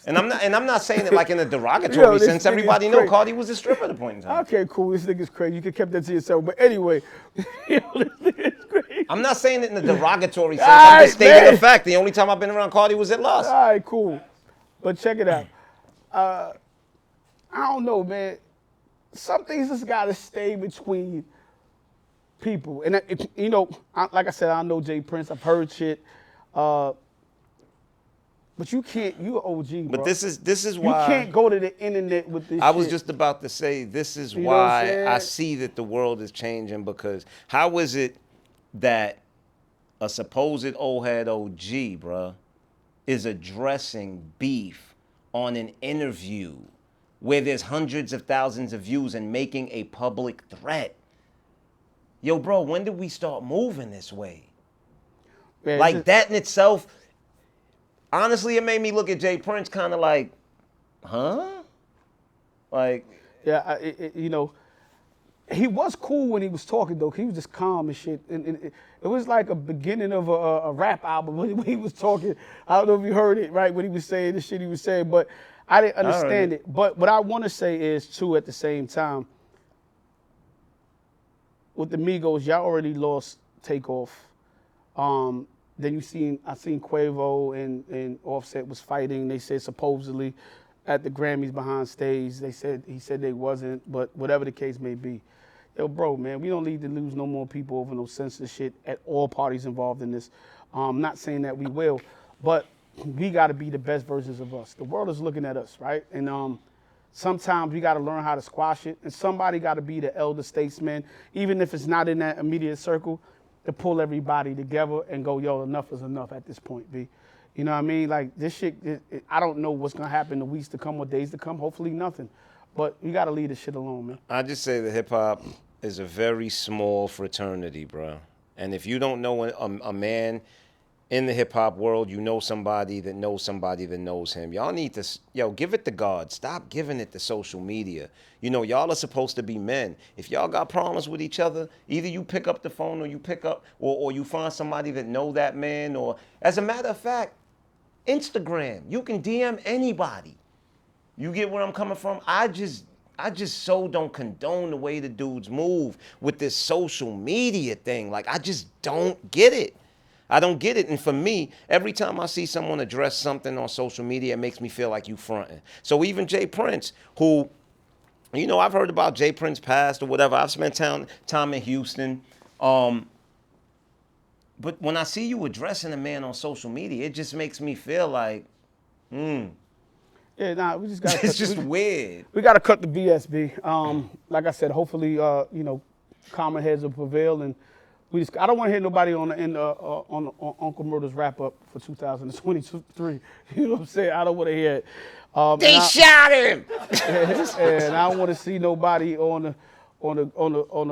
And I'm not saying it like in a derogatory sense. Everybody know Cardi was a stripper at the point in time.
Okay, cool. This nigga's crazy. You could keep that to yourself. But anyway, yo, this nigga's crazy.
I'm not saying it in a derogatory sense. I'm just stating the fact. The only time I've been around Cardi was at Lust.
All right, cool. But check it out. I don't know, man. Some things just gotta stay between people. And you know, like I said, I know Jay Prince. I've heard shit. But you can't. You an OG, bro.
But this is why
you can't go to the internet with this.
I was just about to say this is why I see that the world is changing, because how is it that a supposed old head OG, bruh, is addressing beef on an interview where there's hundreds of thousands of views and making a public threat? Yo, bro, when did we start moving this way?
Man,
like that in itself, honestly, it made me look at Jay Prince kind of like, huh? Like,
yeah, you know, he was cool when he was talking though. He was just calm and shit. And it was like a beginning of a rap album when he was talking. I don't know if you heard it, right, when he was saying the shit he was saying, but I didn't understand it. But what I want to say is too, at the same time, with the Migos, y'all already lost Takeoff. Then I seen Quavo and Offset was fighting. They said supposedly at the Grammys behind stage, he said they wasn't, but whatever the case may be. Yo, bro, man, we don't need to lose no more people over no senseless shit at all parties involved in this. I'm not saying that we will, but we got to be the best versions of us. The world is looking at us, right? And sometimes we got to learn how to squash it, and somebody got to be the elder statesman, even if it's not in that immediate circle, to pull everybody together and go, yo, enough is enough at this point, B. You know what I mean? Like, this shit, I don't know what's going to happen the weeks to come or days to come. Hopefully nothing. But we got to leave this shit alone, man.
I just say that hip-hop is a very small fraternity, bro. And if you don't know a man in the hip-hop world, you know somebody that knows somebody that knows him. Y'all need to, give it to God. Stop giving it to social media. You know, y'all are supposed to be men. If y'all got problems with each other, either you pick up the phone or you pick up, or you find somebody that know that man, or as a matter of fact, Instagram, you can DM anybody. You get where I'm coming from? I just so don't condone the way the dudes move with this social media thing. Like, I just don't get it. I don't get it. And for me, every time I see someone address something on social media, it makes me feel like you fronting. So even Jay Prince, who, you know, I've heard about Jay Prince past or whatever. I've spent time in Houston. But when I see you addressing a man on social media, it just makes me feel like,
Yeah, nah, we just got.
It's just weird.
We got to cut the BS, B. Like I said, hopefully, calmer heads will prevail and I don't want to hear nobody on Uncle Murder's wrap up for 2023. You know what I'm saying? I don't want to hear it.
They shot him.
And I don't want to see nobody on the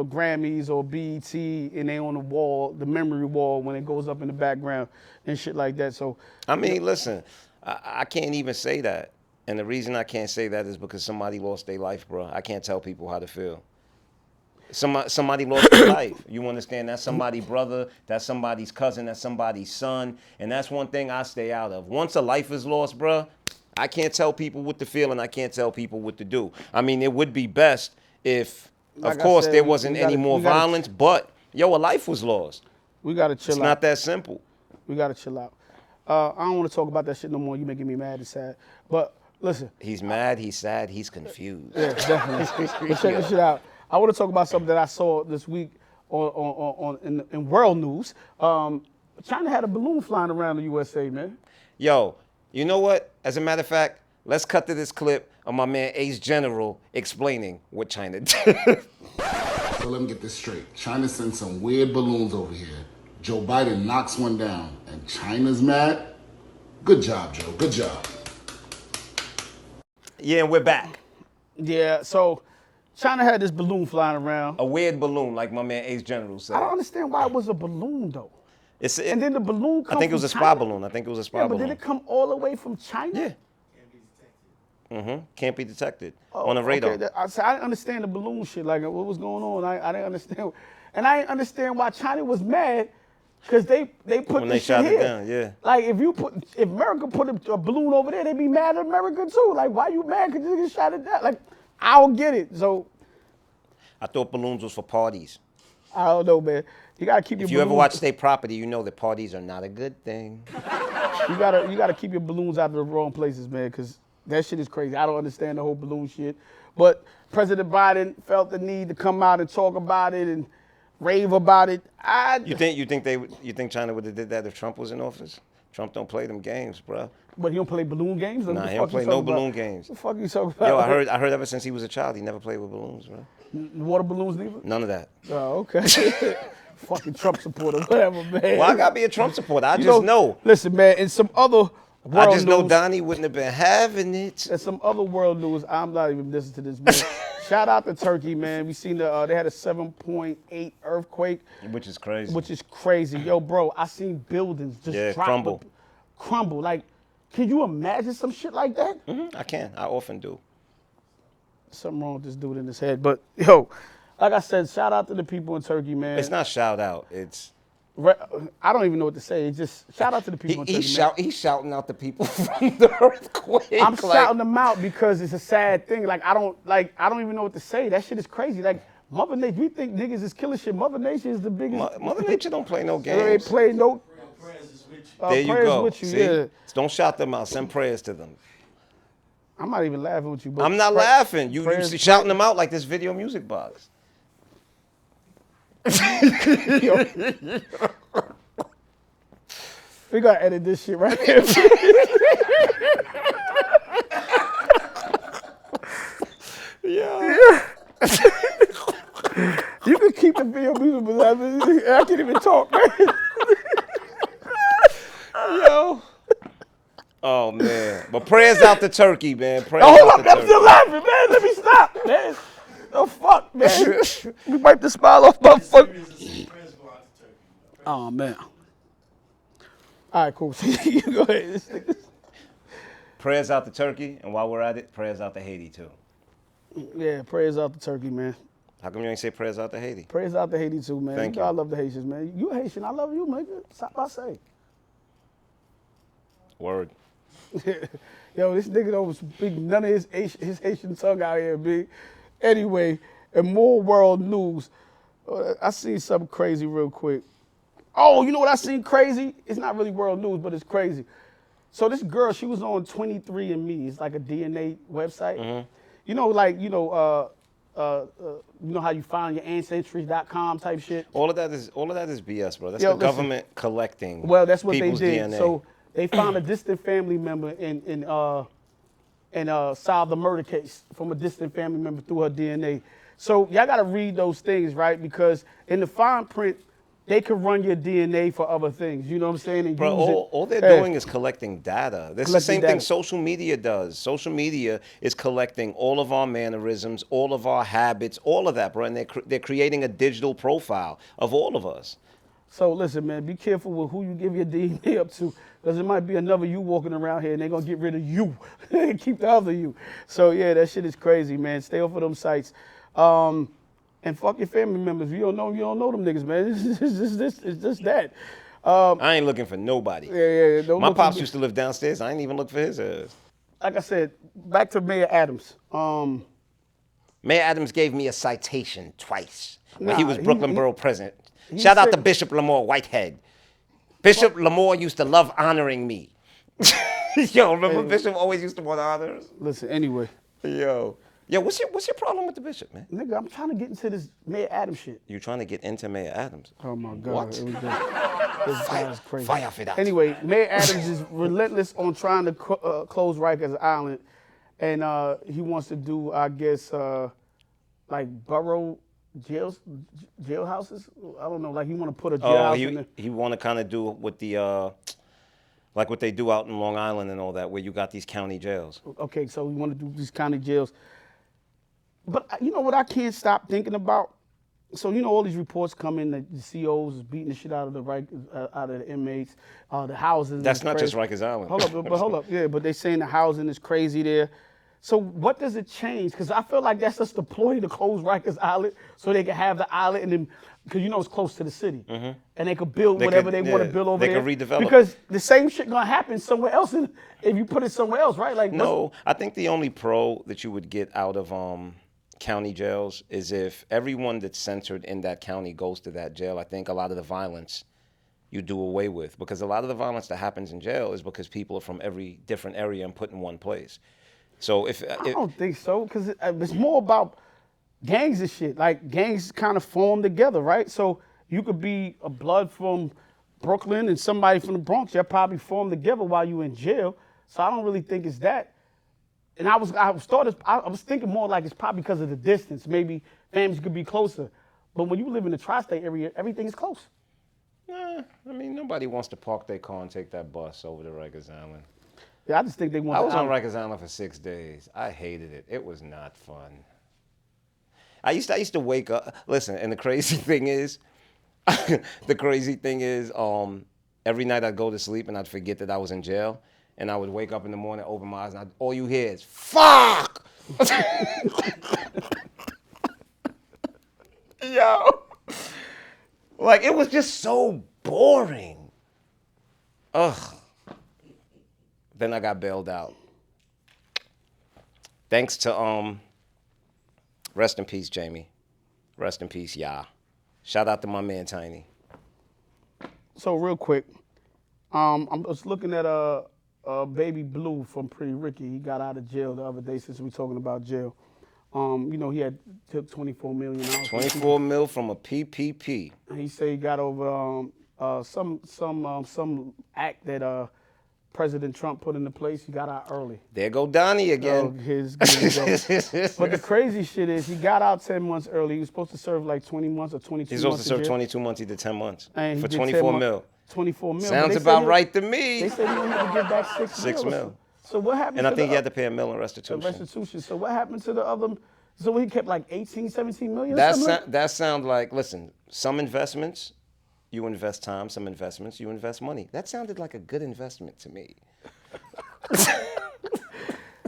Grammys or BET and they on the wall, the memory wall when it goes up in the background and shit like that. So
I mean, listen, I can't even say that. And the reason I can't say that is because somebody lost their life, bro. I can't tell people how to feel. Somebody lost their life. You understand? That's somebody's brother. That's somebody's cousin. That's somebody's son. And that's one thing I stay out of. Once a life is lost, bro, I can't tell people what to feel and I can't tell people what to do. I mean, it would be best if,
Like
of
I
course,
said,
there wasn't any more violence. But, yo, a life was lost.
We got to chill out.
It's not that simple.
We got to chill out. I don't want to talk about that shit no more. You making me mad and sad. But listen.
He's mad, he's sad, he's confused.
Yeah, definitely. But check this shit out. I want to talk about something that I saw this week in world news. China had a balloon flying around the USA, man.
Yo, you know what? As a matter of fact, let's cut to this clip of my man Ace General explaining what China did.
So let me get this straight. China sent some weird balloons over here. Joe Biden knocks one down, and China's mad? Good job, Joe. Good job.
Yeah, and we're back.
Yeah, so China had this balloon flying around.
A weird balloon, like my man Ace General said.
I don't understand why it was a balloon, though.
And
then the balloon
I think it was a spy balloon. I think it was a spy balloon.
But did it come all the way from China?
Yeah. Can't be detected on a radar.
Okay. I didn't understand the balloon shit. Like, what was going on? I didn't understand. And I didn't understand why China was mad because they put
When
the
they
shit
shot
here.
it down, yeah.
Like, if America put a balloon over there, they'd be mad at America too. Like, why you mad because you niggas shot it down? Like, I don't get it. So,
I thought balloons was for parties.
I don't know, man. You gotta keep your
If you ever watch State Property, you know that parties are not a good thing.
You gotta keep your balloons out of the wrong places, man, because that shit is crazy. I don't understand the whole balloon shit. But President Biden felt the need to come out and talk about it and rave about it.
You think China would have did that if Trump was in office? Trump don't play them games, bro.
But he don't play balloon games?
Nah, he don't play no balloon games.
What the fuck you talking about?
Yo, I heard ever since he was a child, he never played with balloons, bro.
Water balloons neither?
None of that.
Oh, okay. Fucking Trump supporter, whatever, man.
Well, I gotta be a Trump supporter. I just know.
Listen, man, in some other world
I just know
news,
Donnie wouldn't have been having it.
in some other world news, I'm not even listening to this, man. Shout out to Turkey, man. We seen they had a 7.8 earthquake.
Which is crazy.
Which is crazy. Yo, bro, I seen buildings just drop. Crumble. Like, can you imagine some shit like that?
I can. I often do.
Something wrong with this dude in his head. But, yo, like I said, shout out to the people in Turkey, man.
It's not shout out. It's...
I don't even know what to say. It's just shout out to the people in Turkey, man.
He's shouting out the people from the earthquake.
I'm shouting them out because it's a sad thing. Like, I don't even know what to say. That shit is crazy. Like, Mother Nature, we think niggas is killing shit. Mother Nature is the biggest.
Mother Nature don't play no games.
They play no.
There you go.
With you,
See?
yeah.
Don't shout them out. Send prayers to them.
I'm not even laughing with you, but
I'm not laughing. You shouting them out like this video music box.
We gotta edit this shit right here.
Yeah.
You can keep the video music, but I can't even talk, man.
Yo. Oh man. But prayers out to Turkey, man. Prayers
Hold
out
up,
to
I'm
Turkey.
still laughing, man. Let me stop, man. Oh fuck, man. We wipe the smile off my fuck. Oh man. All right, cool. You go ahead.
Prayers out to Turkey, and while we're at it, prayers out to Haiti too.
Yeah, prayers out to Turkey, man.
How come you ain't say prayers out to Haiti?
Prayers out to Haiti too, man.
Thank
you know
you.
I love the Haitians, man. You Haitian, I love you, man. Stop I say.
Word.
Yo, this nigga don't speak none of his Haitian tongue out here, big. Anyway, in more world news, I seen something crazy real quick. Oh, you know what I seen crazy? It's not really world news, but it's crazy. So this girl, she was on 23andMe. It's like a DNA website.
Mm-hmm.
You know, like, you know how you find your ancestry.com type shit?
All of that is BS, bro. That's
Yo,
the government collecting.
Well, that's what they
people's
did.
DNA.
So they found a distant family member and solved the murder case from a distant family member through her DNA. So y'all gotta read those things, right? Because in the fine print, they could run your DNA for other things. You know what I'm saying? And
Bro,
use it.
all they're
Yeah.
doing is collecting data. This is the
Collecting
same thing
data.
social media does. Social media is collecting all of our mannerisms, all of our habits, all of that, bro. And they're creating a digital profile of all of us.
So listen, man, be careful with who you give your DNA up to, because it might be another you walking around here and they're gonna get rid of you and keep the other you. So yeah, that shit is crazy, man. Stay off of them sites. And fuck your family members. You don't know them niggas, man. It's just that.
I ain't looking for nobody.
Yeah. Don't
My
look
pops
for-
used to live downstairs. I ain't even look for his ass.
Like I said, back to Mayor Adams.
Mayor Adams gave me a citation twice when he
Nah,
was
he-
Brooklyn
he-
Borough president. Shout out
said-
to Bishop Lamore Whitehead. Bishop Lamore used to love honoring me. Yo, remember Bishop always used to want to honor us?
Listen, anyway,
Yo, what's your problem with the bishop, man?
nigga, I'm trying to get into this Mayor Adams shit.
You trying to get into Mayor Adams?
Oh my God.
What?
Here we go. This guy is crazy.
Fire for that.
Anyway, Mayor Adams is relentless on trying to close Rikers Island. And he wants to do, I guess, like borough jailhouses. I don't know, like he want to put a jailhouse in there.
he want to kind of do with the like what they do out in Long Island and all that, where you got these county jails.
Okay, so we want to do these county jails. But you know what I can't stop thinking about? So you know all these reports come in that the COs is beating the shit out of the out of the inmates, the housing.
That's
is
not just
crazy.
Rikers Island.
Hold up, yeah, but they saying the housing is crazy there. So what does it change? Because I feel like that's just a ploy to close Rikers Island so they can have the island and then, because you know it's close to the city, and they could build
They
whatever
could-
they want to
yeah,
build over
they
there.
could redevelop.
Because the same shit gonna happen somewhere else if you put it somewhere else, right? Like
No, I think the only pro that you would get out of county jails is if everyone that's censored in that county goes to that jail. I think a lot of the violence you do away with, because a lot of the violence that happens in jail is because people are from every different area and put in one place. So
I don't think so, because it's more about gangs and shit. Like gangs kind of form together, right? So you could be a blood from Brooklyn and somebody from the Bronx. They'll probably form together while you're in jail. So I don't really think it's that. And I was thinking more like it's probably because of the distance. Maybe families could be closer. But when you live in the tri-state area, everything is close.
I mean, nobody wants to park their car and take that bus over to Rikers Island.
Yeah, I just think they want.
I
the
was on
island.
Rikers Island for 6 days. I hated it. It was not fun. I used to wake up. Listen, and the crazy thing is, every night I'd go to sleep and I'd forget that I was in jail, and I would wake up in the morning, open my eyes, and all you hear is "fuck." Yo, like it was just so boring. Ugh. Then I got bailed out. Thanks to rest in peace, Jamie. Rest in peace, y'all. Shout out to my man Tiny.
So real quick, I was looking at Baby Blue from Pretty Ricky. He got out of jail the other day since we talking about jail. You know, he had took $24 million.
24 mil from a PPP.
He said he got over some act that President Trump put into place. He got out early.
There go Donnie
So
again.
But the crazy shit is he got out 10 months early. He was supposed to serve like 20 months or 22 months.
He's supposed to serve
in jail.
22 months, he did 10 months.
And he
For
did
24
10
mil.
24 mil. But
Sounds
they said
about
he-
right to me.
They said he only had to give back 6
6
mil.
mil.
So what happened
And I
to
think
the
he had to pay $1 million restitution.
restitution? So what happened to the other? So he kept like 18, 17 million? or something like
That sound like, listen, some investments, you invest time, some investments, you invest money. That sounded like a good investment to me.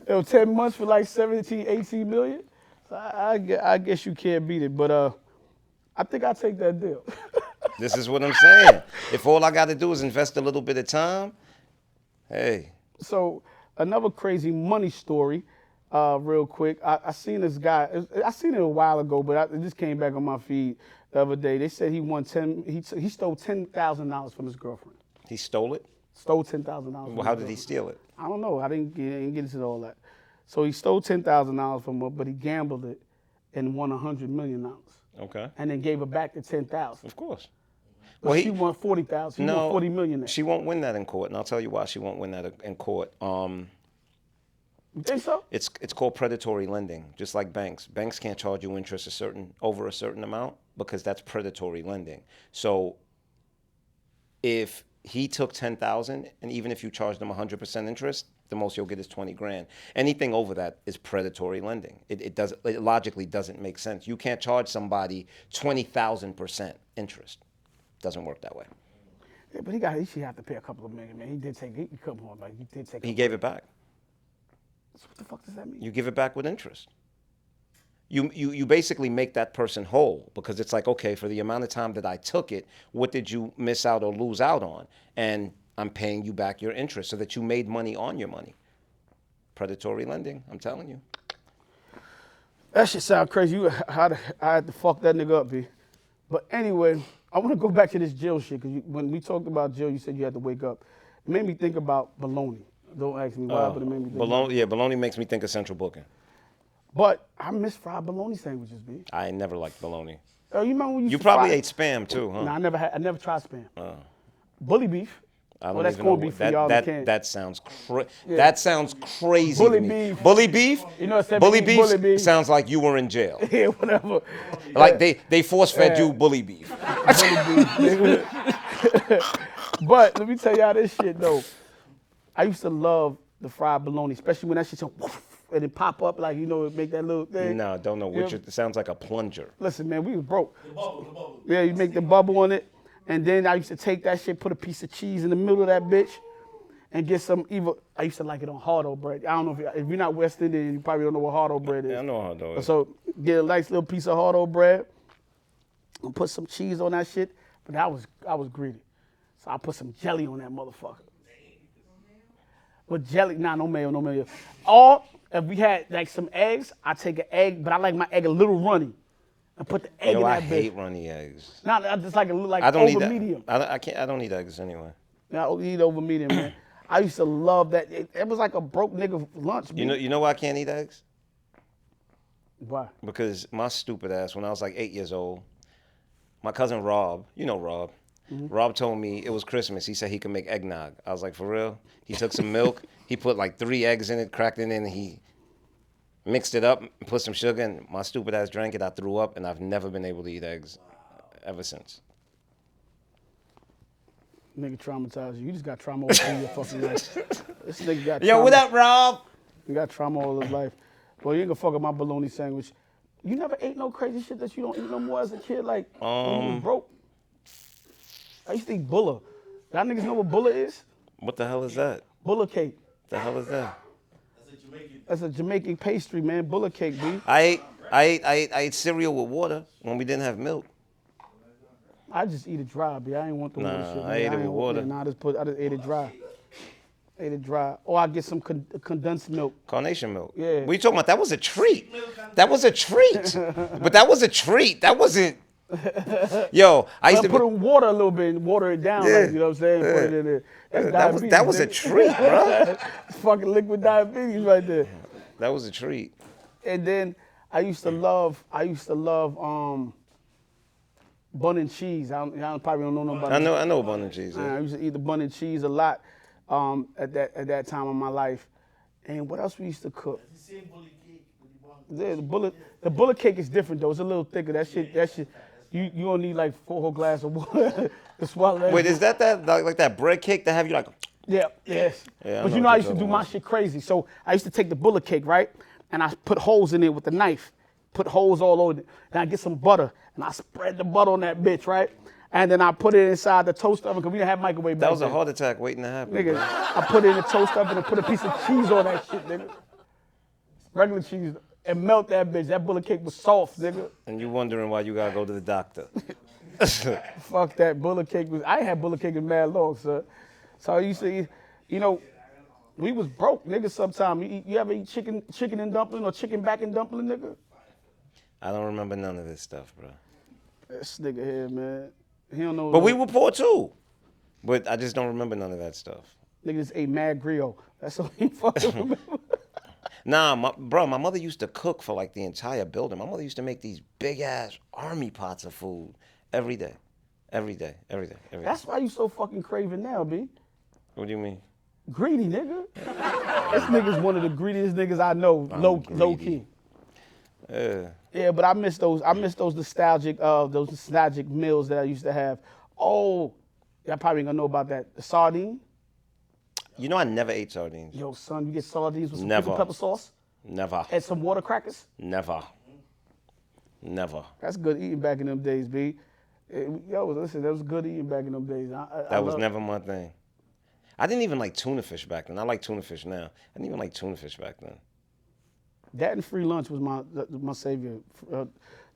It was 10 months for like 17, 18 million. So I guess you can't beat it. But I think I'll take that deal.
This is what I'm saying. If all I got to do is invest a little bit of time, hey.
So another crazy money story, real quick. I seen this guy. I seen it a while ago, but it just came back on my feed the other day. They said he won he stole $10,000 from his girlfriend.
He stole it?
Stole $10,000.
Well, how did he steal it?
I don't know. I didn't get into all that. So he stole $10,000 from her, but he gambled it and won $100 million.
Okay.
And then gave her back the $10,000.
Of course.
Well, she won $40,000. He won $40 million. There.
She won't win that in court, and I'll tell you why she won't win that in court.
You think so?
It's called predatory lending, just like banks. Banks can't charge you interest over a certain amount because that's predatory lending. So if he took 10,000, and even if you charged him 100% interest, the most you'll get is 20 grand. Anything over that is predatory lending. It logically doesn't make sense. You can't charge somebody 20,000% interest. Doesn't work that way.
Yeah, but he should have to pay a couple of million, man. He did take, come on, like, he did take.
He gave it back.
So what the fuck does that mean?
You give it back with interest. You basically make that person whole, because it's like, okay, for the amount of time that I took it, what did you miss out or lose out on? And I'm paying you back your interest so that you made money on your money. Predatory lending, I'm telling you.
That shit sound crazy. I had to fuck that nigga up, B. But anyway, I want to go back to this Jill shit, because when we talked about Jill, you said you had to wake up. It made me think about bologna. Don't ask me why, but it made me think
bologna makes me think of central booking.
But I miss fried bologna sandwiches, B.
I never liked bologna.
Oh, you remember when
You probably ate Spam too, huh?
No, I never tried Spam. Bully beef.
Well,
that's corned beef for y'all that can't.
That sounds that sounds crazy
Bully
to me.
beef.
Bully beef?
You know,
bully beef
bully beef
sounds like you were in jail.
Yeah, whatever.
Like they force-fed you bully beef.
But let me tell y'all this shit, though. I used to love the fried bologna, especially when that shit so and it pop up, like, you know, it make that little thing.
No, don't know which. It sounds like a plunger.
Listen, man, we was broke. The bubble. Yeah, you make the bubble on it. And then I used to take that shit, put a piece of cheese in the middle of that bitch, and get some I used to like it on hardo bread. I don't know if you're not West Indian, you probably don't know what hardo bread is.
Yeah, I know hardo is.
So get a nice little piece of hardo bread, and put some cheese on that shit. But I was greedy. So I put some jelly on that motherfucker. With jelly, no mayo. Or if we had like some eggs, I take an egg, but I like my egg a little runny. And put the egg in that bitch.
I hate runny eggs.
No, just like
I don't
over
need that.
medium.
I don't eat eggs anyway.
I don't eat over medium, man. I used to love that. It was like a broke nigga lunch. Man.
You know why I can't eat eggs?
Why?
Because my stupid ass, when I was like 8 years old, my cousin Rob, you know Rob, Rob told me it was Christmas. He said he could make eggnog. I was like, for real? He took some milk, he put like 3 eggs in it, cracked it in, and he mixed it up, and put some sugar, and my stupid ass drank it. I threw up, and I've never been able to eat eggs ever since.
Nigga traumatized you. You just got trauma all through your fucking life. This nigga got trauma.
Yo, what up, Rob?
You got trauma all his life. Well, you ain't gonna fuck up my bologna sandwich. You never ate no crazy shit that you don't eat no more as a kid, like when you was broke? I used to eat bulla. Y'all niggas know what bulla is?
What the hell is that?
Bulla cake.
The hell is that?
That's a Jamaican pastry, man. Bulla cake, B.
I ate cereal with water when we didn't have milk.
I just eat it dry, B. I ain't want the water shit. Man.
I ate it with water.
I just ate it dry. Ate it dry. Or I get some condensed milk.
Carnation milk.
Yeah.
What are you talking about? That was a treat. That was a treat. But that was a treat. That wasn't. Yo, I used to
put it in water a little bit and water it down.
Yeah.
Like, you know what I'm saying?
Yeah.
Put it in there.
That was a treat, bro.
It's fucking liquid diabetes right there.
That was a treat.
And then I used to love bun and cheese. Y'all probably don't know nobody.
I know bun and cheese. Yeah.
I used to eat the bun and cheese a lot at that time of my life. And what else we used to cook? Yeah, the bullet cake is different though. It's a little thicker. That shit. You don't need like 4 whole glasses of water to swallow that.
Wait, is that like that bread cake that have you like?
Yeah, yes.
Yeah,
but you know I used to do my shit crazy. So I used to take the bullet cake, right? And I put holes in it with the knife. Put holes all over it. And I get some butter. And I spread the butter on that bitch, right? And then I put it inside the toast oven, because we didn't have microwave back
That was a
then.
heart attack waiting to happen.
Nigga, I put it in the toast oven and put a piece of cheese on that shit, nigga. Regular cheese. And melt that bitch. That bullet cake was soft, nigga.
And you wondering why you gotta go to the doctor.
Fuck that bullet cake. I ain't had bullet cake in mad long, sir. So I used to eat, you know, we was broke, nigga, sometime. You ever eat chicken and dumpling or chicken back and dumpling, nigga?
I don't remember none of this stuff, bro.
This nigga here, man. He don't know.
But we were poor too. But I just don't remember none of that stuff.
Nigga just ate mad griot. That's all he fucking remember.
Nah, my mother used to cook for like the entire building. My mother used to make these big ass army pots of food every day.
That's why you so fucking craving now, B.
What do you mean?
Greedy, nigga. This nigga's one of the greediest niggas I know, low key. Yeah, but I miss those nostalgic meals that I used to have. Oh, Y'all probably ain't gonna know about that. The sardine.
You know, I never ate sardines.
Yo, son, you get sardines with some
Never.
pickle pepper sauce
Never.
and some water crackers.
Never. Never.
That's good eating back in them days, B. Yo, listen, that was good eating back in them days.
That was never my thing. I didn't even like tuna fish back then. I like tuna fish now. I didn't even like tuna fish back then.
That and free lunch was my savior.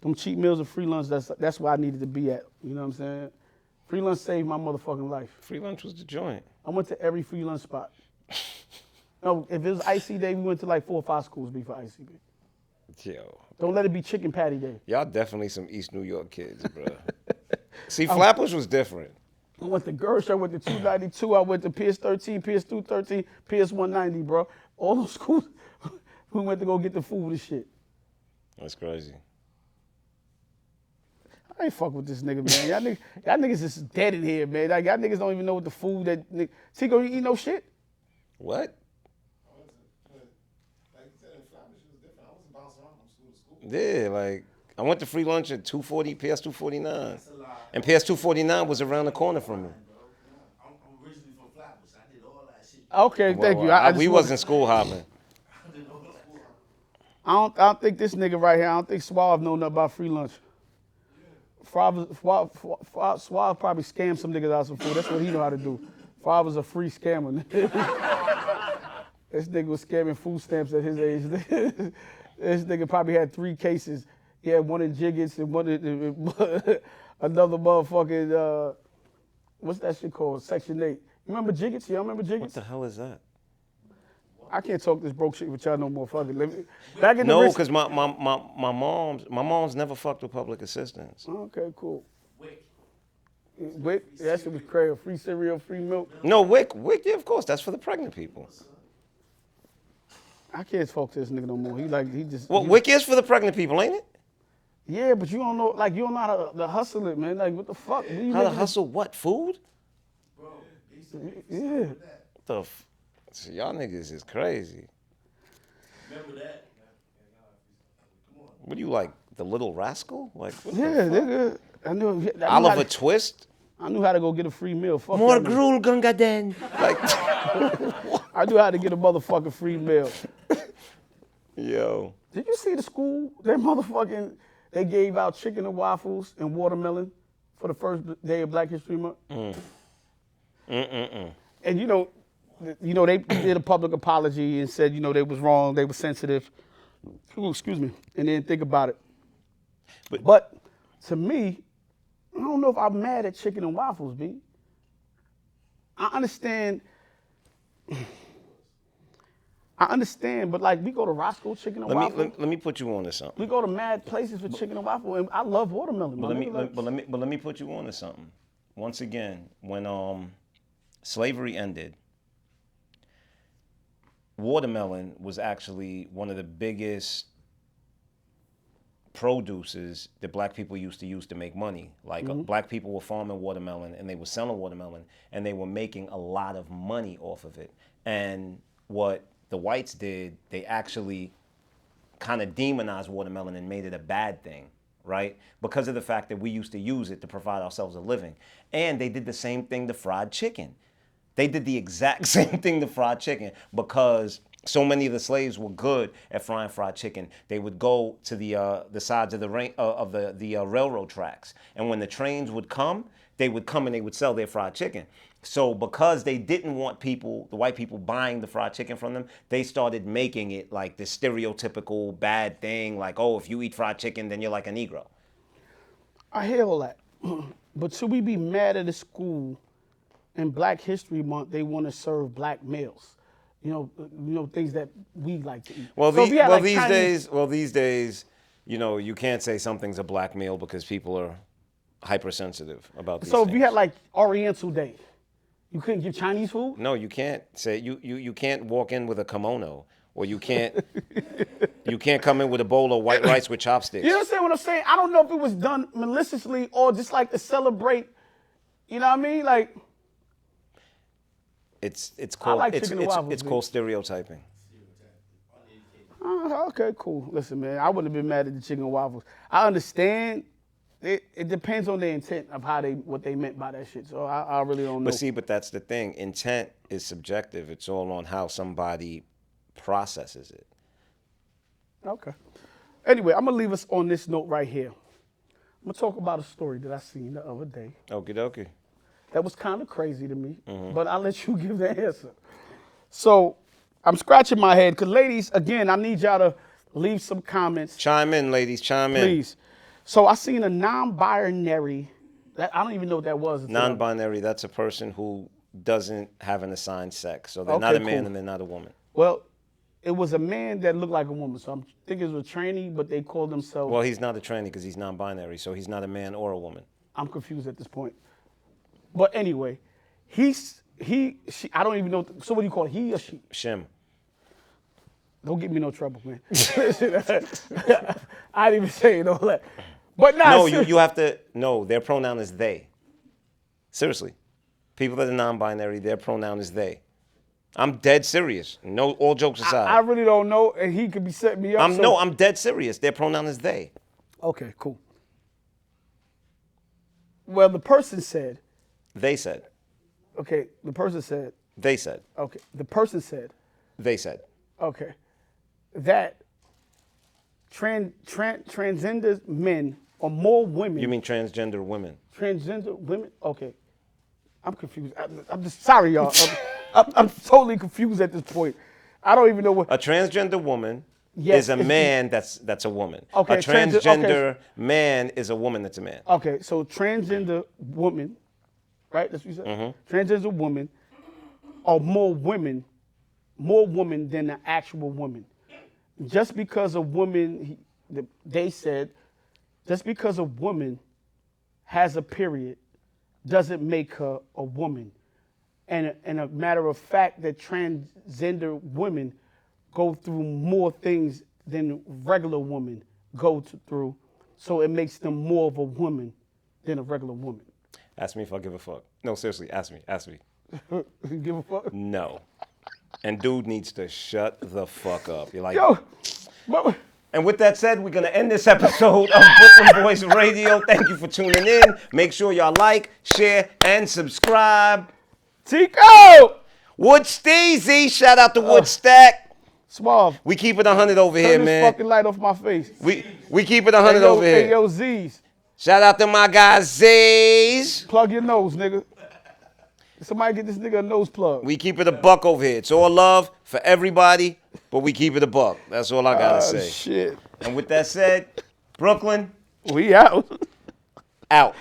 Them cheap meals and free lunch, that's where I needed to be at. You know what I'm saying? Free lunch saved my motherfucking life.
Free lunch was the joint.
I went to every free lunch spot. No, if it was IC day, we went to like 4 or 5 schools for ICB.
Yo.
Don't let it be chicken patty day.
Y'all definitely some East New York kids, bro. See, Flatbush was different.
I went to Gersh, I went to 292, I went to PS13, PS213, PS190, bro. All those schools, we went to go get the food and shit.
That's crazy.
I ain't fuck with this nigga, man. Y'all niggas is dead in here, man. Like, y'all niggas don't even know what the food that Tico, you eat no shit?
What?
Like you said, in Flatbush it was different. I wasn't bouncing around from school to school.
Yeah, like, I went to free lunch at 240, PS 249. And PS 249 was around the corner from me.
I'm originally from Flatbush. I did all that shit.
Okay, thank you.
We wasn't school hopping.
I did all that.
I don't think this nigga right here, I don't think Suave know nothing about free lunch. Suave probably scammed some niggas out of some food. That's what he know how to do. Suave was a free scammer. This nigga was scamming food stamps at his age. This nigga probably had 3 cases. He had one in Jiggets and one in another motherfucking, what's that shit called? Section 8. You remember Jiggets? Y'all remember Jiggets?
What the hell is that?
I can't talk this broke shit with y'all no more. Fuck it. Back in the
No,
rich-
because my mom's never fucked with public assistance.
Okay, cool. Wick, that shit was crazy. Free cereal, free milk.
No, WIC, yeah, of course, that's for the pregnant people.
I can't talk to this nigga no more. He just.
Well, WIC is for the pregnant people, ain't it?
Yeah, but you don't know, like, you don't know how to hustle it, man. Like, what the fuck? What you
How to
making
hustle what? Food?
this- Yeah.
What the so y'all niggas is crazy.
Remember that?
What do you like, the little rascal? Like, what the
Yeah,
fuck?
nigga. I knew
Oliver
how to,
Twist?
I knew how to go get a free meal. Fuck
More
that nigga.
gruel gunga den. Like,
I knew how to get a motherfucking free meal.
yo.
Did you see the school? They gave out chicken and waffles and watermelon for the first day of Black History Month. And you know, they did a public apology and said, they was wrong, they were sensitive. Ooh, excuse me, and then think about it. But to me, I don't know if I'm mad at chicken and waffles, B. I understand, but like we go to Roscoe Chicken and Waffle.
Let me put you on to something.
We go to mad places for chicken and waffle, and I love watermelon.
But let me put you on to something. Once again, when slavery ended, watermelon was actually one of the biggest produces that black people used to use to make money. Like black people were farming watermelon and they were selling watermelon and they were making a lot of money off of it. And what the whites did, they actually kind of demonized watermelon and made it a bad thing, right? Because of the fact that we used to use it to provide ourselves a living. And they did the same thing to fried chicken. They did the exact same thing to fried chicken because so many of the slaves were good at frying fried chicken. They would go to the sides of the railroad tracks, and when the trains would come, they would come and they would sell their fried chicken. So because they didn't want the white people buying the fried chicken from them, they started making it like this stereotypical bad thing, like, oh, if you eat fried chicken, then you're like a Negro.
I hear all that, but should we be mad at a school in Black History Month? They want to serve black meals. Things that we like to eat.
These days, you can't say something's a black meal because people are hypersensitive about these
So
things.
if you had like Oriental Day, you couldn't give Chinese food?
No, you can't say you can't walk in with a kimono, or you can't come in with a bowl of white rice with chopsticks.
You understand what I'm saying? I don't know if it was done maliciously or just like to celebrate. You know what I mean? Like.
It's called
like chicken and waffles,
it's called stereotyping.
Okay, cool. Listen, man, I wouldn't have been mad at the chicken and waffles. I understand It depends on the intent of what they meant by that shit. So I really don't know.
But see, but that's the thing. Intent is subjective. It's all on how somebody processes it.
Okay. Anyway, I'm gonna leave us on this note right here. I'm gonna talk about a story that I seen the other day.
Okie dokie.
That was kind of crazy to me, but I'll let you give the answer. So I'm scratching my head because, ladies, again, I need y'all to leave some comments.
Chime in, ladies. Chime in.
Please. So I seen a non-binary. I don't even know what that was.
Non-binary, that's a person who doesn't have an assigned sex. So they're
Okay,
not a man
cool.
and they're not a woman.
Well, it was a man that looked like a woman. So I'm thinking it was a tranny, but they called themselves.
Well, he's not a tranny because he's non-binary. So he's not a man or a woman.
I'm confused at this point. But anyway, she, I don't even know. So what do you call it? He or she?
Shim.
Don't get me no trouble, man. I didn't even say all that. But nah,
No, you have to, no, their pronoun is they. Seriously. People that are non-binary, their pronoun is they. I'm dead serious. No, all jokes aside.
I really don't know, and he could be setting me up.
I'm dead serious. Their pronoun is they.
Okay, cool. Well, the person said.
They said.
Okay, the person said.
They said.
Okay, the person said.
They said.
Okay, that transgender men or more women.
You mean transgender women?
Transgender women? Okay. I'm confused. I'm just sorry, y'all. I'm totally confused at this point. I don't even know what.
A transgender woman
Yes,
is a man that's a woman.
Okay,
A transgender man is a woman that's a man.
Okay, so transgender woman, right? That's what you said? Transgender woman are more woman than the actual woman. Just because a woman, they said, just because a woman has a period doesn't make her a woman. And a matter of fact that transgender women go through more things than regular women go through. So it makes them more of a woman than a regular woman.
Ask me if I give a fuck. No, seriously, ask me.
You give a fuck?
No. And dude needs to shut the fuck up. You're like,
Yo, but,
and with that said, we're going to end this episode of Brooklyn Boys Radio. Thank you for tuning in. Make sure y'all like, share, and subscribe.
Tico!
Wood Steezy, shout out to Wood Stack.
Suave.
We keep it 100 over here,
Turn this
man.
fucking light off my face.
We keep it 100 over
Hey,
here.
yo, Z's.
Shout out to my guy Z's.
Plug your nose, nigga. Somebody get this nigga a nose plug.
We keep it a buck over here. It's all love for everybody, but we keep it a buck. That's all I gotta say.
Shit.
And with that said, Brooklyn,
We out.
out.